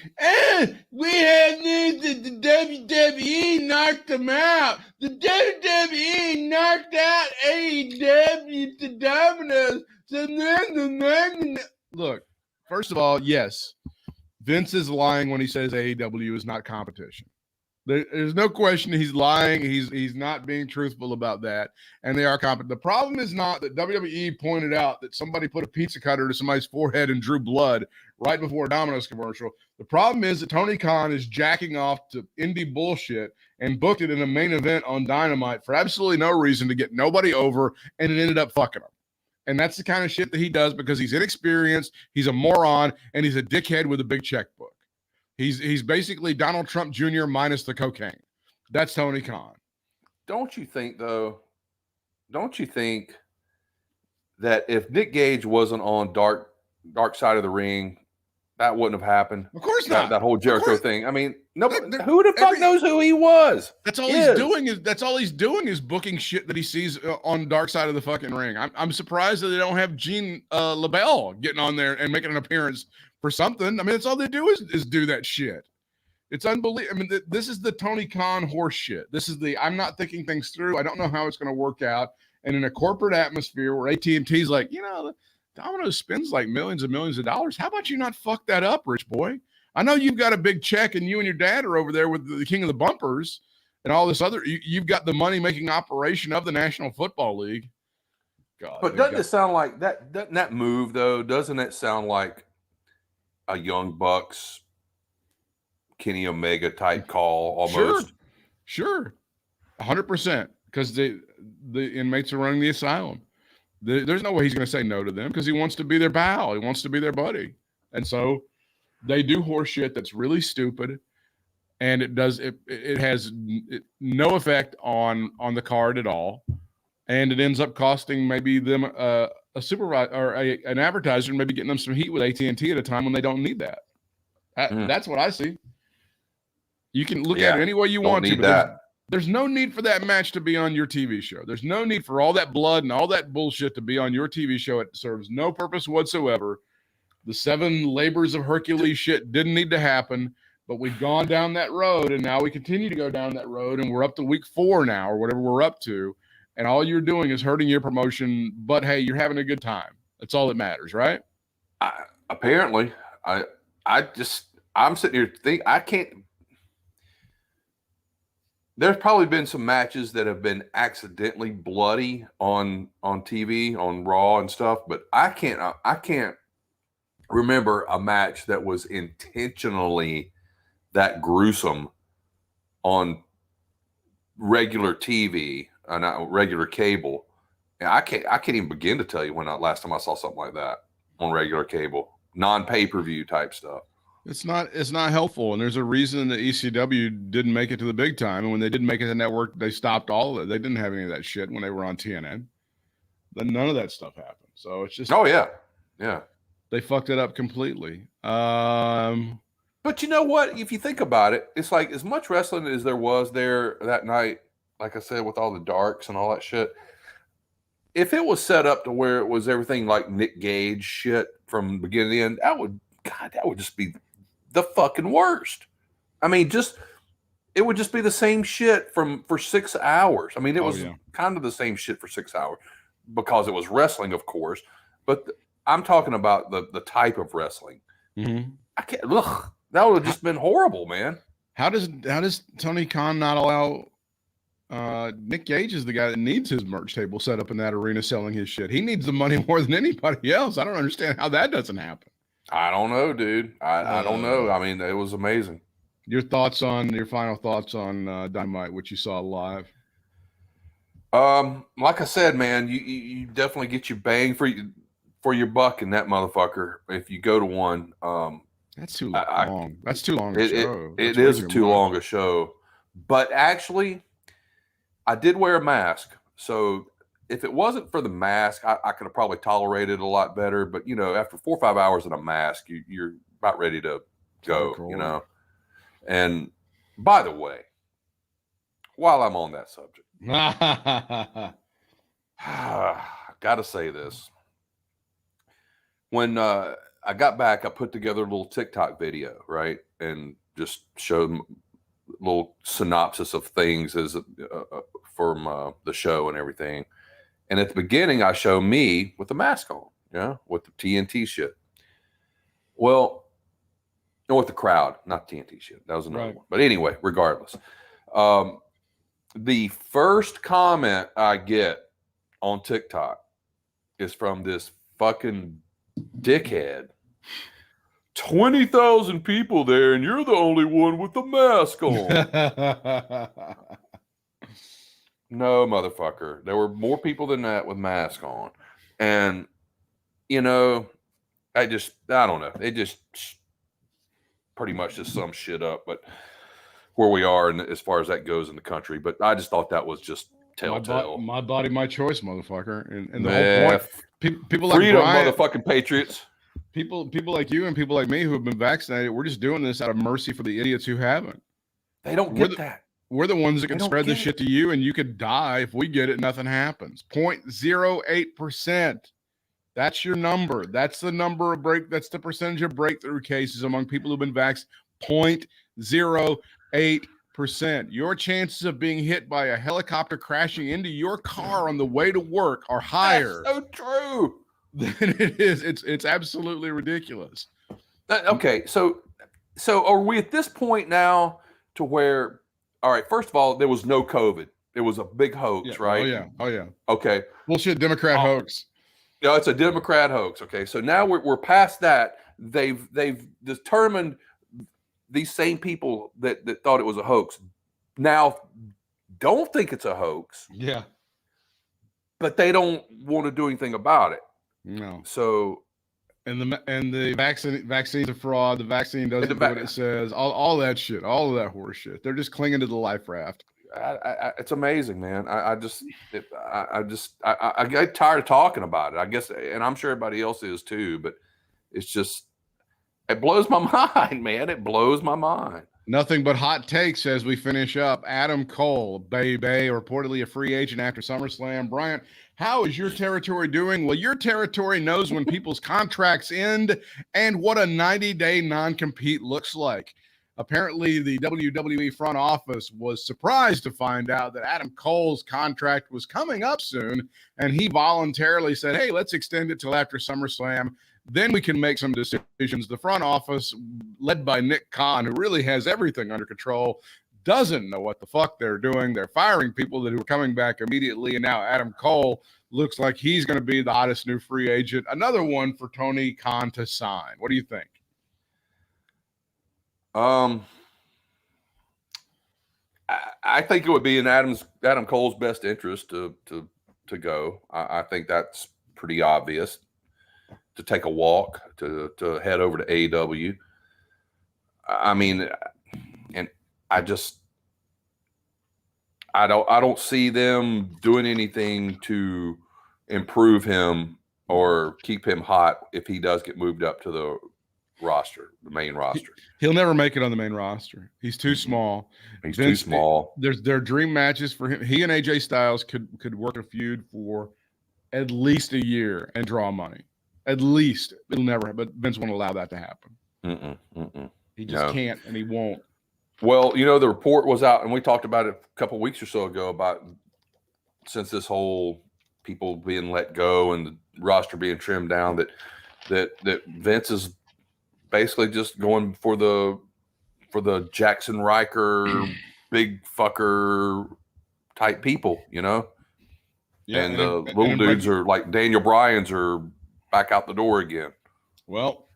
we had news that the WWE knocked them out. The WWE knocked out AEW to Domino's. Look, first of all, yes, Vince is lying when he says AEW is not competition. There's no question he's lying. He's not being truthful about that. And they are competent. The problem is not that WWE pointed out that somebody put a pizza cutter to somebody's forehead and drew blood right before a Domino's commercial. The problem is that Tony Khan is jacking off to indie bullshit and booked it in a main event on Dynamite for absolutely no reason to get nobody over, and it ended up fucking him. And that's the kind of shit that he does because he's inexperienced, he's a moron, and he's a dickhead with a big checkbook. He's basically Donald Trump Jr. minus the cocaine. That's Tony Khan. Don't you think, though? Don't you think that if Nick Gage wasn't on dark side of the ring, that wouldn't have happened? Of course not. That whole Jericho thing. I mean, nobody. Who the fuck knows who he was? That's all he's doing. That's all he's doing is booking shit that he sees on dark side of the fucking ring. I'm surprised that they don't have Gene LaBelle getting on there and making an appearance for something. I mean, that's all they do is do that shit. It's unbelievable. I mean, this is the Tony Khan horse shit. This is the I'm not thinking things through. I don't know how it's going to work out. And in a corporate atmosphere where AT&T's like, Domino's spends like millions and millions of dollars. How about you not fuck that up, rich boy? I know you've got a big check and you and your dad are over there with the king of the bumpers and all this other. You've got the money-making operation of the National Football League. God, but doesn't it sound like that? Doesn't that move though? Doesn't it sound like a Young Bucks, Kenny Omega type call almost? Sure, 100%. Because the inmates are running the asylum. There's no way he's going to say no to them because he wants to be their pal. He wants to be their buddy. And so they do horse shit that's really stupid. And it has no effect on the card at all. And it ends up costing maybe them a supervisor or an advertiser, maybe getting them some heat with AT&T at a time when they don't need that. That's what I see. You can look at it any way you want to. But there's no need for that match to be on your TV show. There's no need for all that blood and all that bullshit to be on your TV show. It serves no purpose whatsoever. The 7 labors of Hercules shit didn't need to happen, but we've gone down that road, and now we continue to go down that road, and we're up to week 4 now or whatever we're up to, and all you're doing is hurting your promotion, but hey, you're having a good time. That's all that matters, right? Apparently. I'm sitting here thinking, I can't. There's probably been some matches that have been accidentally bloody on TV, on Raw and stuff, but I can't remember a match that was intentionally that gruesome on regular TV, not regular cable. I can't even begin to tell you when last time I saw something like that on regular cable, non-pay-per-view type stuff. It's not helpful, and there's a reason that ECW didn't make it to the big time, and when they didn't make it to the network, they stopped all of it. They didn't have any of that shit when they were on TNN. Then none of that stuff happened. So it's just they fucked it up completely. But you know what? If you think about it, it's like as much wrestling as there was there that night, like I said, with all the darks and all that shit. If it was set up to where it was everything like Nick Gage shit from beginning to end, that would just be the fucking worst. I mean, it would just be the same shit for 6 hours. I mean, it was kind of the same shit for 6 hours because it was wrestling, of course. But I'm talking about the type of wrestling. Mm-hmm. I can't. Ugh, that would have just been horrible, man. How does Tony Khan not allow Nick Gage is the guy that needs his merch table set up in that arena selling his shit? He needs the money more than anybody else. I don't understand how that doesn't happen. I don't know, dude. I don't know. I mean, it was amazing. Your final thoughts on Dynamite, which you saw live? Like I said, man, you definitely get your bang for your buck in that motherfucker if you go to one. That's too long. That's too long a show. It is too long a show. But actually, I did wear a mask, so if it wasn't for the mask, I could have probably tolerated it a lot better. But, after 4 or 5 hours in a mask, you're about ready to go, And by the way, while I'm on that subject, got to say this. When I got back, I put together a little TikTok video, right? And just showed a little synopsis of things from the show and everything. And at the beginning, I show me with the mask on, with the TNT shit. Well, no, with the crowd, not TNT shit. That was another one. But anyway, regardless. The first comment I get on TikTok is from this fucking dickhead. 20,000 people there, and you're the only one with the mask on. No, motherfucker. There were more people than that with masks on. And, I don't know. pretty much just sums shit up. But where we are, and as far as that goes in the country, but I just thought that was just telltale. My body, my choice, motherfucker. And the whole point, people like freedom, Brian, motherfucking patriots. People like you and people like me who have been vaccinated, we're just doing this out of mercy for the idiots who haven't. They don't get that. We're the ones that can spread this shit to you, and you could die if we get it. Nothing happens. 0.08%. That's your number. That's the number of That's the percentage of breakthrough cases among people who've been vaxxed. 0.08%. Your chances of being hit by a helicopter crashing into your car on the way to work are higher. That's so true. Than it is. It's absolutely ridiculous. Okay, so are we at this point now to where? All right, first of all, there was no COVID. It was a big hoax, right? Oh yeah. Okay. Bullshit Democrat hoax. No, it's a Democrat hoax. Okay, so now we're past that. They've determined these same people that thought it was a hoax now don't think it's a hoax. Yeah. But they don't want to do anything about it. No. So and the vaccine's a fraud. The vaccine doesn't do what it says. All that shit. All of that horse shit. They're just clinging to the life raft. It's amazing, man. I get tired of talking about it. I guess, and I'm sure everybody else is too. But it's just, it blows my mind, man. It blows my mind. Nothing but hot takes as we finish up. Adam Cole, Bay, reportedly a free agent after SummerSlam. Bryant, how is your territory doing? Well, your territory knows when people's contracts end and what a 90-day non-compete looks like. Apparently, the WWE front office was surprised to find out that Adam Cole's contract was coming up soon, and he voluntarily said, hey, let's extend it till after SummerSlam. Then we can make some decisions. The front office, led by Nick Khan, who really has everything under control, doesn't know what the fuck they're doing. They're firing people that were coming back immediately, and now Adam Cole looks like he's going to be the hottest new free agent. Another one for Tony Khan to sign. What do you think? I think it would be in Adam Cole's best interest to go. I think that's pretty obvious. To take a walk, to head over to AEW. I mean, and I don't see them doing anything to improve him or keep him hot if he does get moved up to the roster, the main roster. He'll never make it on the main roster. He's too small. He's too small. There are dream matches for him. He and AJ Styles could work a feud for at least a year and draw money. At least. It'll never, but Vince won't allow that to happen. He just can't, and he won't. Well, the report was out, and we talked about it a couple of weeks or so ago about since this whole people being let go and the roster being trimmed down, that Vince is basically just going for the Jackson Riker big fucker type people, Yeah, and the little dudes are like Daniel Bryan's are back out the door again. Well,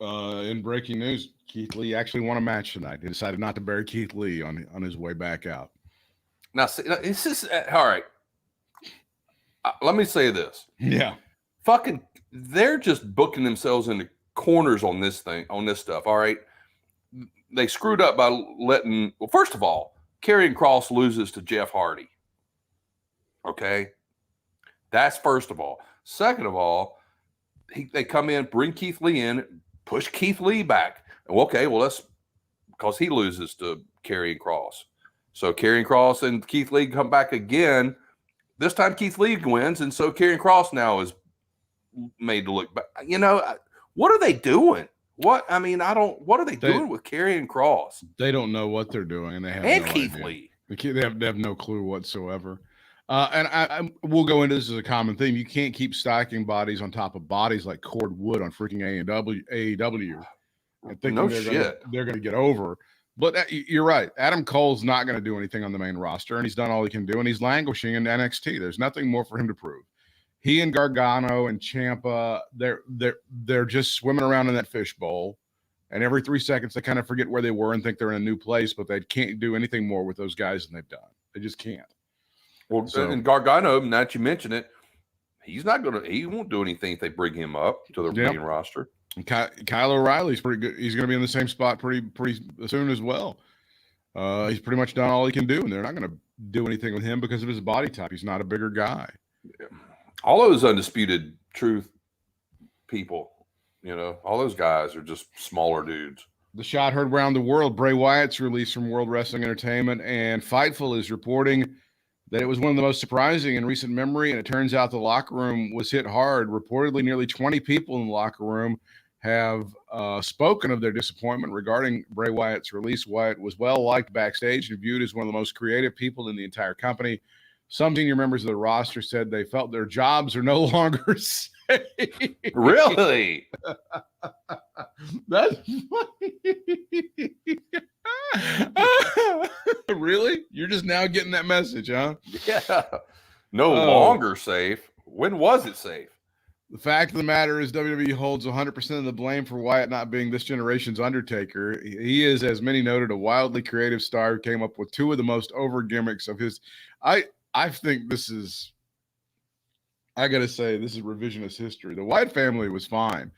in breaking news, Keith Lee actually won a match tonight. He decided not to bury Keith Lee on his way back out. Now, see, this is all right. Let me say this. Yeah. Fucking, they're just booking themselves into corners on this stuff. All right. They screwed up by letting, well, first of all, Karrion Kross loses to Jeff Hardy. Okay. That's first of all. Second of all, they come in, bring Keith Lee in, push Keith Lee back. Okay, well, that's because he loses to Karrion Kross. So Karrion Kross and Keith Lee come back again. This time Keith Lee wins, and so Karrion Kross now is made to look back. What are they doing? What are they doing with Karrion Kross? They don't know what they're doing, and they have and no Keith idea. Lee. They have no clue whatsoever. And we'll go into this as a common theme. You can't keep stacking bodies on top of bodies like cord wood on freaking AEW. And thinking they're going to get over. But you're right. Adam Cole's not going to do anything on the main roster, and he's done all he can do, and he's languishing in NXT. There's nothing more for him to prove. He and Gargano and Ciampa, they're just swimming around in that fishbowl, and every 3 seconds they kind of forget where they were and think they're in a new place, but they can't do anything more with those guys than they've done. They just can't. Well, and Gargano, now that you mention it, he won't do anything if they bring him up to the main roster. Kyle O'Reilly's pretty good. He's going to be in the same spot pretty soon as well. He's pretty much done all he can do, and they're not going to do anything with him because of his body type. He's not a bigger guy. Yeah. All those Undisputed Truth people, all those guys are just smaller dudes. The shot heard around the world. Bray Wyatt's released from World Wrestling Entertainment, and Fightful is reporting that it was one of the most surprising in recent memory, and it turns out the locker room was hit hard. Reportedly, nearly 20 people in the locker room have spoken of their disappointment regarding Bray Wyatt's release. Wyatt was well-liked backstage and viewed as one of the most creative people in the entire company. Some senior members of the roster said they felt their jobs are no longer safe. Really? That's funny. Really? You're just now getting that message, huh? Yeah. No longer safe. When was it safe? The fact of the matter is WWE holds 100% of the blame for Wyatt not being this generation's Undertaker. He is, as many noted, a wildly creative star who came up with two of the most over gimmicks of his. I think this is, I got to say, this is revisionist history. The Wyatt family was fine.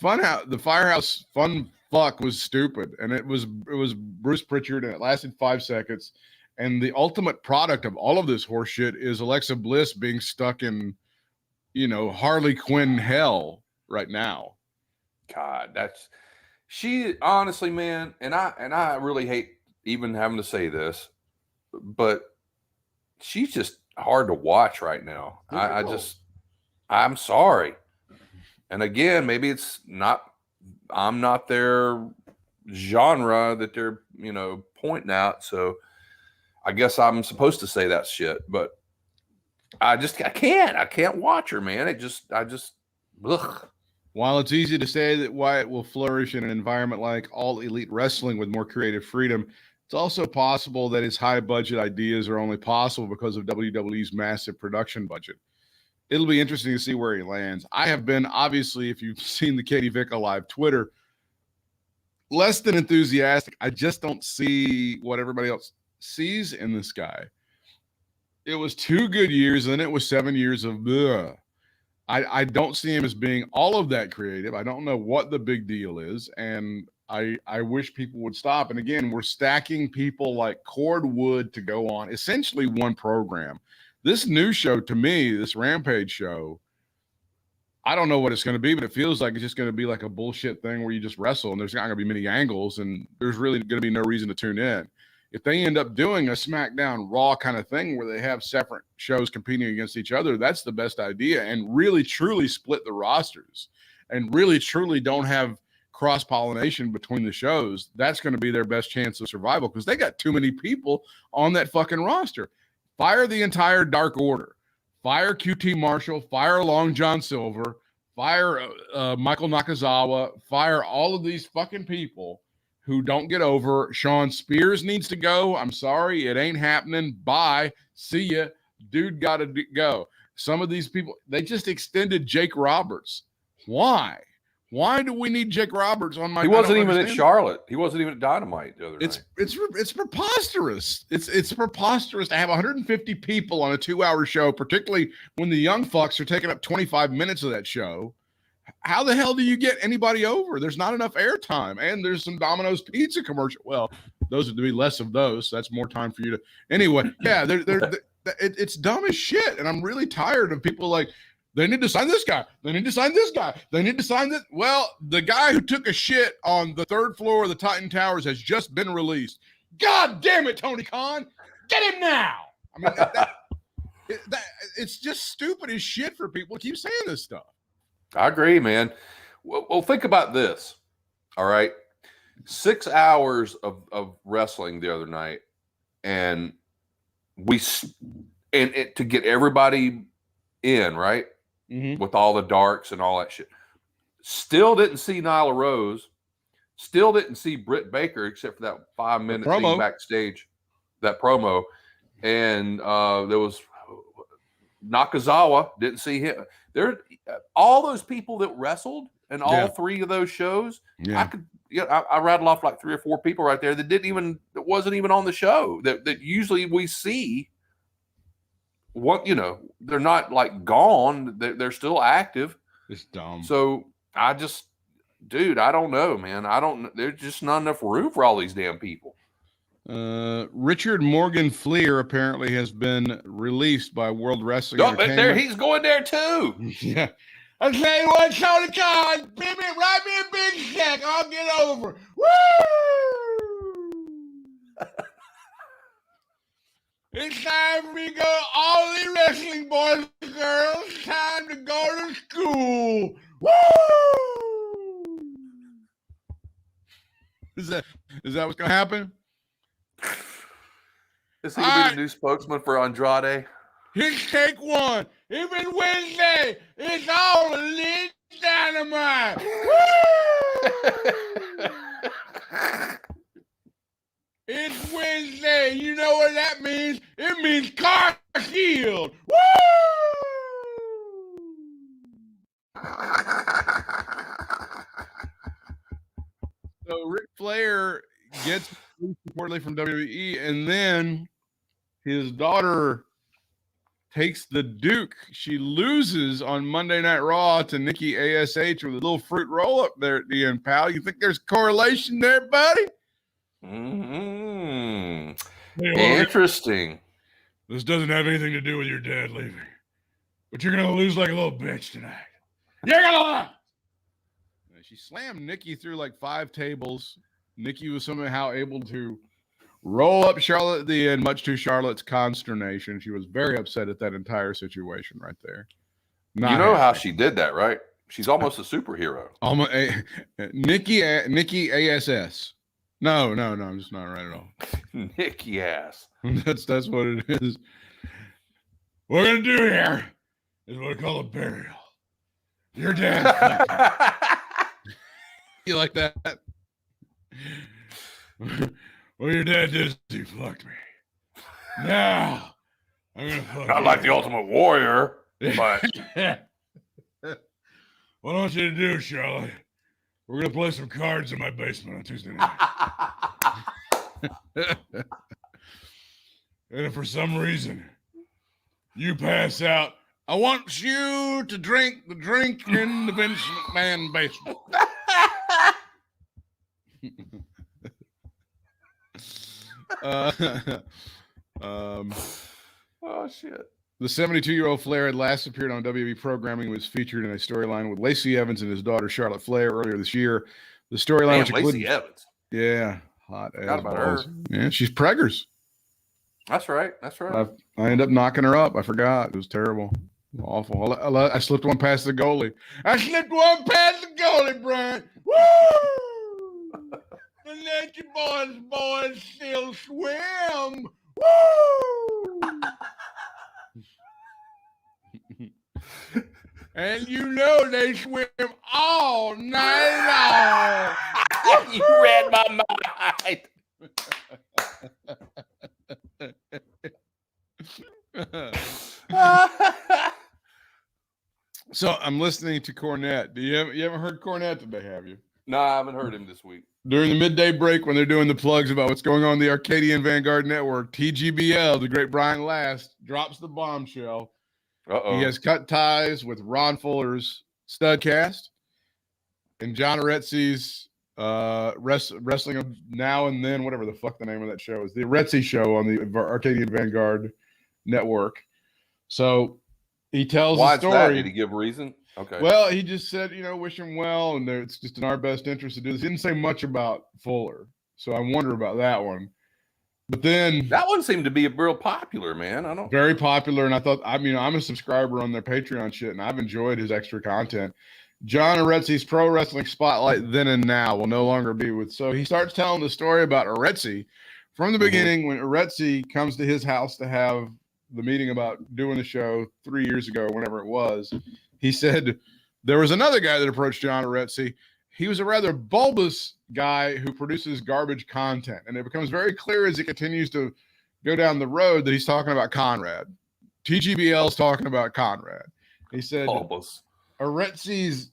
The Firehouse Fun Fuck was stupid, and it was Bruce Pritchard, and it lasted 5 seconds. And the ultimate product of all of this horseshit is Alexa Bliss being stuck in, Harley Quinn hell right now. God, she honestly, man, and I really hate even having to say this, but she's just hard to watch right now. I'm sorry. And again, maybe I'm not their genre that they're, pointing out. So I guess I'm supposed to say that shit, but I can't watch her, man. Ugh. While it's easy to say that Wyatt will flourish in an environment like All Elite Wrestling with more creative freedom, it's also possible that his high-budget ideas are only possible because of WWE's massive production budget. It'll be interesting to see where he lands. I have been, obviously, if you've seen the Katie Vick Alive Twitter, less than enthusiastic. I just don't see what everybody else sees in this guy. It was 2 good years, and then it was 7 years of ugh. I don't see him as being all of that creative. I don't know what the big deal is, and I wish people would stop. And again, we're stacking people like cordwood to go on essentially one program. This new show, to me, this Rampage show, I don't know what it's going to be, but it feels like it's just going to be like a bullshit thing where you just wrestle and there's not going to be many angles and there's really going to be no reason to tune in. If they end up doing a SmackDown Raw kind of thing where they have separate shows competing against each other, that's the best idea, and really truly split the rosters and really truly don't have cross-pollination between the shows. That's going to be their best chance of survival because they got too many people on that fucking roster. Fire the entire Dark Order. Fire QT Marshall. Fire Long John Silver. Fire Michael Nakazawa. Fire all of these fucking people who don't get over. Sean Spears needs to go. I'm sorry. It ain't happening. Bye. See ya. Dude got to go. Some of these people, they just extended Jake Roberts. Why? Why do we need Jake Roberts on my? He wasn't even at Charlotte. He wasn't even at Dynamite the other night. It's preposterous. It's preposterous to have 150 people on a 2-hour show, particularly when the young fucks are taking up 25 minutes of that show. How the hell do you get anybody over? There's not enough airtime, and there's some Domino's pizza commercial. Well, those would be less of those. So that's more time for you to. Anyway, yeah, it's dumb as shit, and I'm really tired of people like. They need to sign this guy. They need to sign this guy. They need to sign this. Well, the guy who took a shit on the 3rd floor of the Titan Towers has just been released. God damn it, Tony Khan. Get him now. I mean, it's just stupid as shit for people to keep saying this stuff. I agree, man. Well, think about this. All right. 6 hours of wrestling the other night, and to get everybody in, right? Mm-hmm. With all the darks and all that shit. Still didn't see Nyla Rose. Still didn't see Britt Baker except for that 5-minute thing backstage, that promo. And there was Nakazawa. Didn't see him. There, all those people that wrestled in all 3 of those shows. Yeah. I rattled off like 3 or 4 people right there that wasn't even on the show that usually we see. What they're not like gone; they're still active. It's dumb. So Dude, I don't know, man. There's just not enough room for all these damn people. Richard Morgan Fleer apparently has been released by World Wrestling Entertainment. There he's going there too. Yeah. I'll tell you what's on the card. Baby, write me a big check. I'll get over. Woo! It's time for me to go all the wrestling boys and girls. Time to go to school. Woo! Is that what's going to happen? Is he going to be the new spokesman for Andrade? Here's take one. Even Wednesday, it's all a lit dynamite. It's Wednesday. You know what that means? It means car shield. Woo! So Ric Flair gets reportedly from WWE, and then his daughter takes the Duke. She loses on Monday Night Raw to Nikki ASH with a little fruit roll up there at the end, pal. You think there's correlation there, buddy? Mm-hmm. Interesting. This doesn't have anything to do with your dad leaving, but you're gonna lose like a little bitch tonight. You're gonna lose. She slammed Nikki through like 5 tables. Nikki was somehow able to roll up Charlotte at the end, much to Charlotte's consternation. She was very upset at that entire situation right there. You know how she did that, right? She's almost a superhero. Almost Nikki ASS. No, I'm just not right at all. Nikki ass. That's what it is. What we're gonna do here is what we call a burial. Your dad. You like that? What your dad did is he fucked me. Now I'm gonna fuck Not you. like the Ultimate Warrior, but what I want you to do, Charlotte, we're gonna play some cards in my basement on Tuesday night. And if for some reason you pass out, I want you to drink the drink in the Vince McMahon basement. Oh shit. The 72-year-old Flair had last appeared on WWE programming and was featured in a storyline with Lacey Evans and his daughter Charlotte Flair earlier this year. The storyline which included Lacey Evans. Yeah, hot ass about her. Yeah, she's preggers. That's right. I ended up knocking her up. I forgot. It was terrible. Awful. I slipped one past the goalie. Brian. Woo! And let your boys still swim. Woo! And you know they swim all night long. You read my mind. So I'm listening to Cornette. You haven't heard Cornette today, have you? No, I haven't heard him this week. During the midday break, when they're doing the plugs about what's going on in the Arcadian Vanguard Network, TGBL, the great Brian Last, drops the bombshell. Uh-oh. He has cut ties with Ron Fuller's Studcast and John Aretzi's Wrestling of Now and Then, whatever the fuck the name of that show is. The Aretzi Show on the Arcadian Vanguard Network. So he tells the story. That? Did he give a reason? Okay. Well, he just said, wish him well, and it's just in our best interest to do this. He didn't say much about Fuller, so I wonder about that one. But then that one seemed to be real popular, man. Very popular, and I thought, I'm a subscriber on their Patreon shit, and I've enjoyed his extra content. John Aretzi's Pro Wrestling Spotlight Then and Now will no longer be with. So he starts telling the story about Aretzi from the beginning when Aretzi comes to his house to have the meeting about doing the show 3 years ago, whenever it was. He said there was another guy that approached John Aretzi. He was a rather bulbous guy who produces garbage content. And it becomes very clear as he continues to go down the road that he's talking about Conrad. TGBL is talking about Conrad. He said, bulbous. Aretzi's,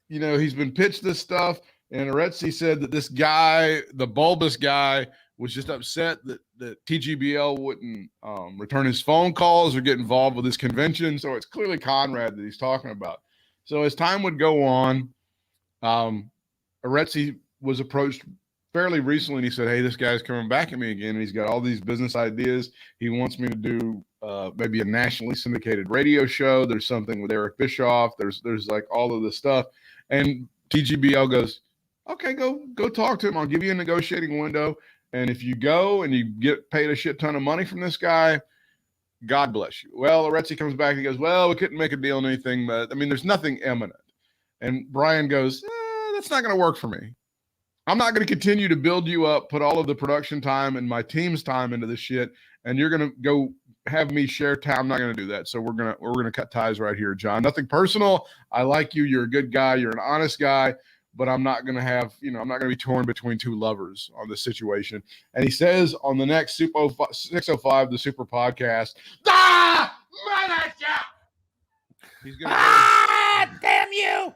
he's been pitched this stuff. And Aretzi said that this guy, the bulbous guy, was just upset that TGBL wouldn't return his phone calls or get involved with his convention. So it's clearly Conrad that he's talking about. So as time would go on, Aretzi was approached fairly recently, and he said, "Hey, this guy's coming back at me again, and he's got all these business ideas. He wants me to do maybe a nationally syndicated radio show. There's something with Eric Bischoff. There's like all of this stuff." And TGBL goes, "Okay, go talk to him. I'll give you a negotiating window, and if you go and you get paid a shit ton of money from this guy, God bless you." Well, Aretzi comes back and he goes, "Well, we couldn't make a deal on anything, but I mean, there's nothing imminent." And Brian goes, "That's not going to work for me. I'm not going to continue to build you up, put all of the production time and my team's time into this shit, and you're going to go have me share time. I'm not going to do that. So we're going to cut ties right here, John. Nothing personal. I like you. You're a good guy. You're an honest guy, but I'm not going to have, I'm not going to be torn between two lovers on this situation." And he says on the next 605, the Super Podcast, he's going to damn you.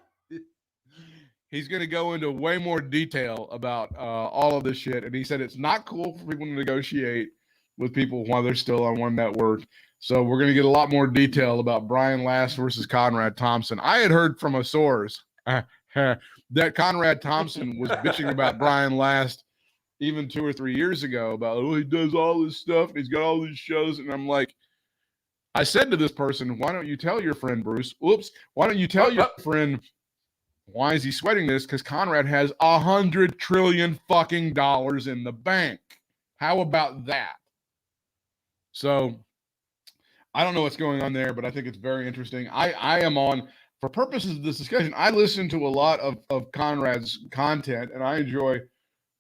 He's going to go into way more detail about all of this shit. And he said it's not cool for people to negotiate with people while they're still on one network. So we're going to get a lot more detail about Brian Last versus Conrad Thompson. I had heard from a source that Conrad Thompson was bitching about Brian Last even 2 or 3 years ago about, oh, he does all this stuff and he's got all these shows. And I'm like, I said to this person, why don't you tell your friend Bruce? Oops. Why don't you tell your friend, why is he sweating this? Because Conrad has $100 trillion fucking dollars in the bank. How about that? So I don't know what's going on there, but I think it's very interesting. I am on, for purposes of this discussion, I listen to a lot of Conrad's content, and I enjoy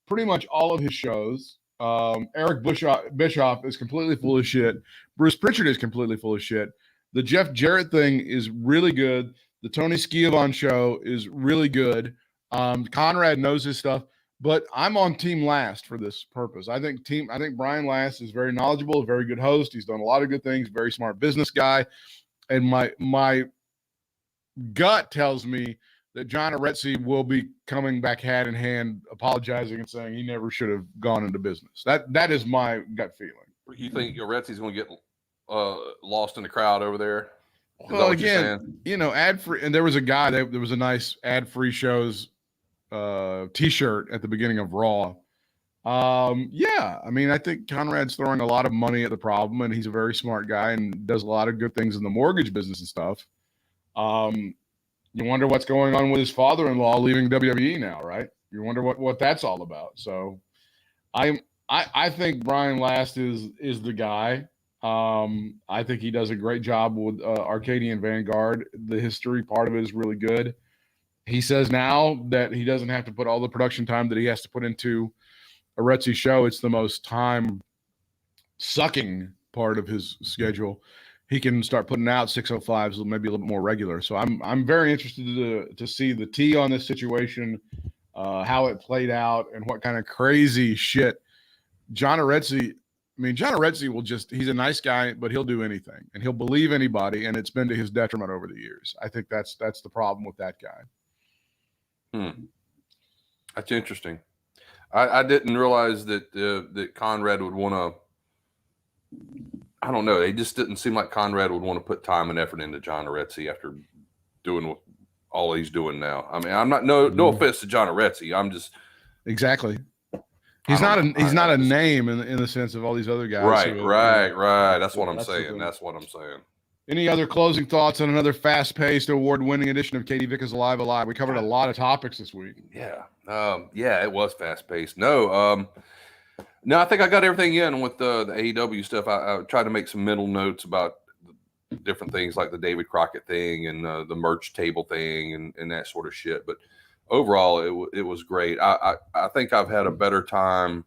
pretty much all of his shows. Eric Bischoff is completely full of shit. Bruce Pritchard is completely full of shit. The Jeff Jarrett thing is really good. The Tony Schiavone show is really good. Conrad knows his stuff, but I'm on Team Last for this purpose. I think Brian Last is very knowledgeable, a very good host. He's done a lot of good things, very smart business guy. And my gut tells me that John Aretzi will be coming back hand in hand, apologizing and saying he never should have gone into business. That is my gut feeling. You think Aretzi's going to get lost in the crowd over there? Well, again, ad free, and there was a guy there was a nice ad free shows t-shirt at the beginning of Raw. Yeah, I mean, I think Conrad's throwing a lot of money at the problem, and he's a very smart guy and does a lot of good things in the mortgage business and stuff. You wonder what's going on with his father-in-law leaving WWE now, right? You wonder what that's all about. So I think Brian Last is the guy. I think he does a great job with Arcadian Vanguard. The history part of it is really good. He says now that he doesn't have to put all the production time that he has to put into Aretzi's show. It's the most time sucking part of his schedule. He can start putting out 605s, maybe a little bit more regular. So I'm very interested to see the tea on this situation, how it played out, and what kind of crazy shit John Aretzi. I mean, John Aretzi he's a nice guy, but he'll do anything and he'll believe anybody. And it's been to his detriment over the years. I think that's the problem with that guy. That's interesting. I didn't realize that Conrad would want to, I don't know. It just didn't seem like Conrad would want to put time and effort into John Aretzi after doing all he's doing now. I mean, I'm not, no offense to John Aretzi. I'm just. Exactly. He's not a name in the sense of all these other guys. Right. That's what I'm saying. That's what I'm saying. Any other closing thoughts on another fast-paced, award-winning edition of Katie Vickers Alive? We covered a lot of topics this week. Yeah. It was fast-paced. No, I think I got everything in with the AEW stuff. I tried to make some mental notes about different things like the David Crockett thing and the merch table thing and that sort of shit. But overall, it was great. I think I've had a better time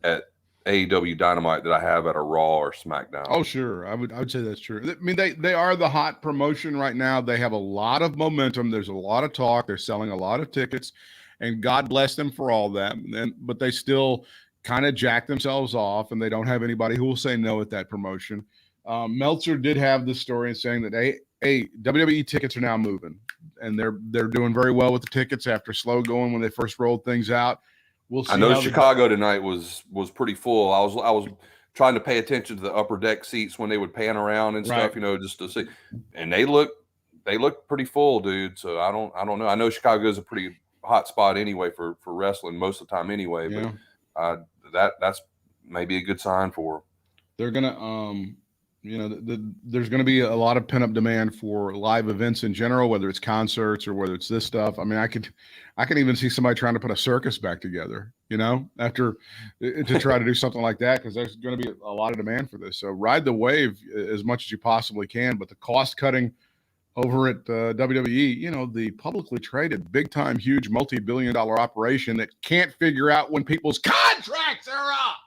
at AEW Dynamite than I have at a Raw or SmackDown. Oh, sure. I would say that's true. I mean, they are the hot promotion right now. They have a lot of momentum. There's a lot of talk. They're selling a lot of tickets, and God bless them for all that. But they still kind of jack themselves off, and they don't have anybody who will say no at that promotion. Meltzer did have this story in saying that WWE tickets are now moving, and they're doing very well with the tickets after slow going when they first rolled things out. We'll see. I know Chicago tonight was pretty full. I was trying to pay attention to the upper deck seats when they would pan around and stuff, just to see. And they look pretty full, dude. So I don't know. I know Chicago is a pretty hot spot anyway for wrestling most of the time anyway. Yeah. But that's maybe a good sign for them. They're gonna there's gonna be a lot of pent-up demand for live events in general, whether it's concerts or whether it's this stuff. I mean, I can even see somebody trying to put a circus back together, after to try to do something like that, because there's going to be a lot of demand for this. So ride the wave as much as you possibly can. But the cost cutting over at WWE, the publicly traded, big time, huge, multi-billion-dollar operation that can't figure out when people's contracts are up.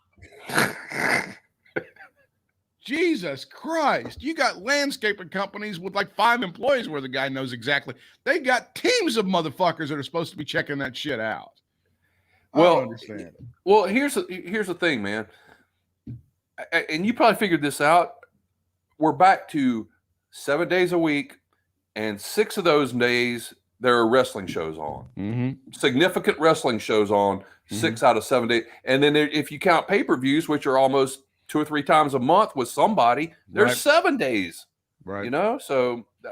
Jesus Christ. You got landscaping companies with like 5 employees where the guy knows exactly. They got teams of motherfuckers that are supposed to be checking that shit out. I don't understand it. Well, here's the thing, man. And you probably figured this out. We're back to 7 days a week, and 6 of those days there are wrestling shows on. Mm-hmm. Significant wrestling shows on 6 out of 7 days. And then if you count pay-per-views, which are almost 2 or 3 times a month with somebody, there's 7 days. Right. So a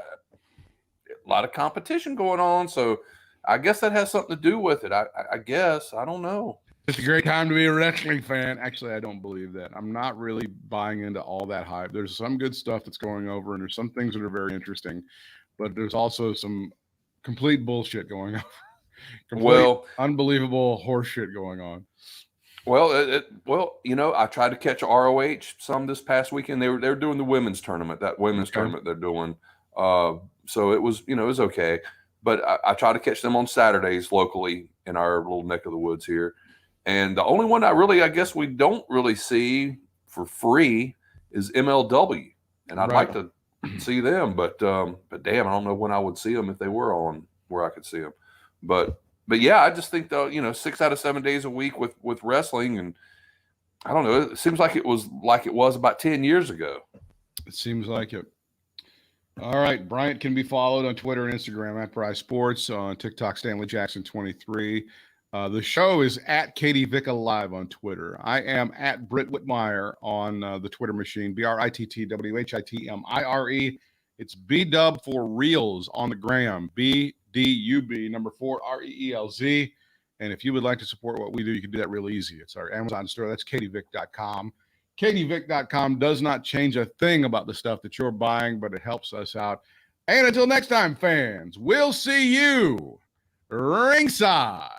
lot of competition going on. So I guess that has something to do with it. I guess. I don't know. It's a great time to be a wrestling fan. Actually, I don't believe that. I'm not really buying into all that hype. There's some good stuff that's going over, and there's some things that are very interesting, but there's also some complete bullshit going on. Unbelievable horse shit going on. Well, I tried to catch ROH some this past weekend. They were doing the women's tournament, tournament they're doing. So it was okay. But I try to catch them on Saturdays locally in our little neck of the woods here. And the only one I guess we don't really see for free is MLW. And I'd like to see them, but damn, I don't know when I would see them if they were on where I could see them. But yeah, I just think though, 6 out of 7 days a week with wrestling, and I don't know, it seems like it was about 10 years ago. It seems like it. All right, Bryant can be followed on Twitter and Instagram at Bry Sports, on TikTok Stanley Jackson 23. The show is at Katie Vicka Live on Twitter. I am at Britt Whitmire on the Twitter machine, BRITTWHITMIRE. It's B-Dub for Reels on the gram, BDUB, number 4, REELZ. And if you would like to support what we do, you can do that real easy. It's our Amazon store. That's katievick.com. katievick.com does not change a thing about the stuff that you're buying, but it helps us out. And until next time, fans, we'll see you ringside.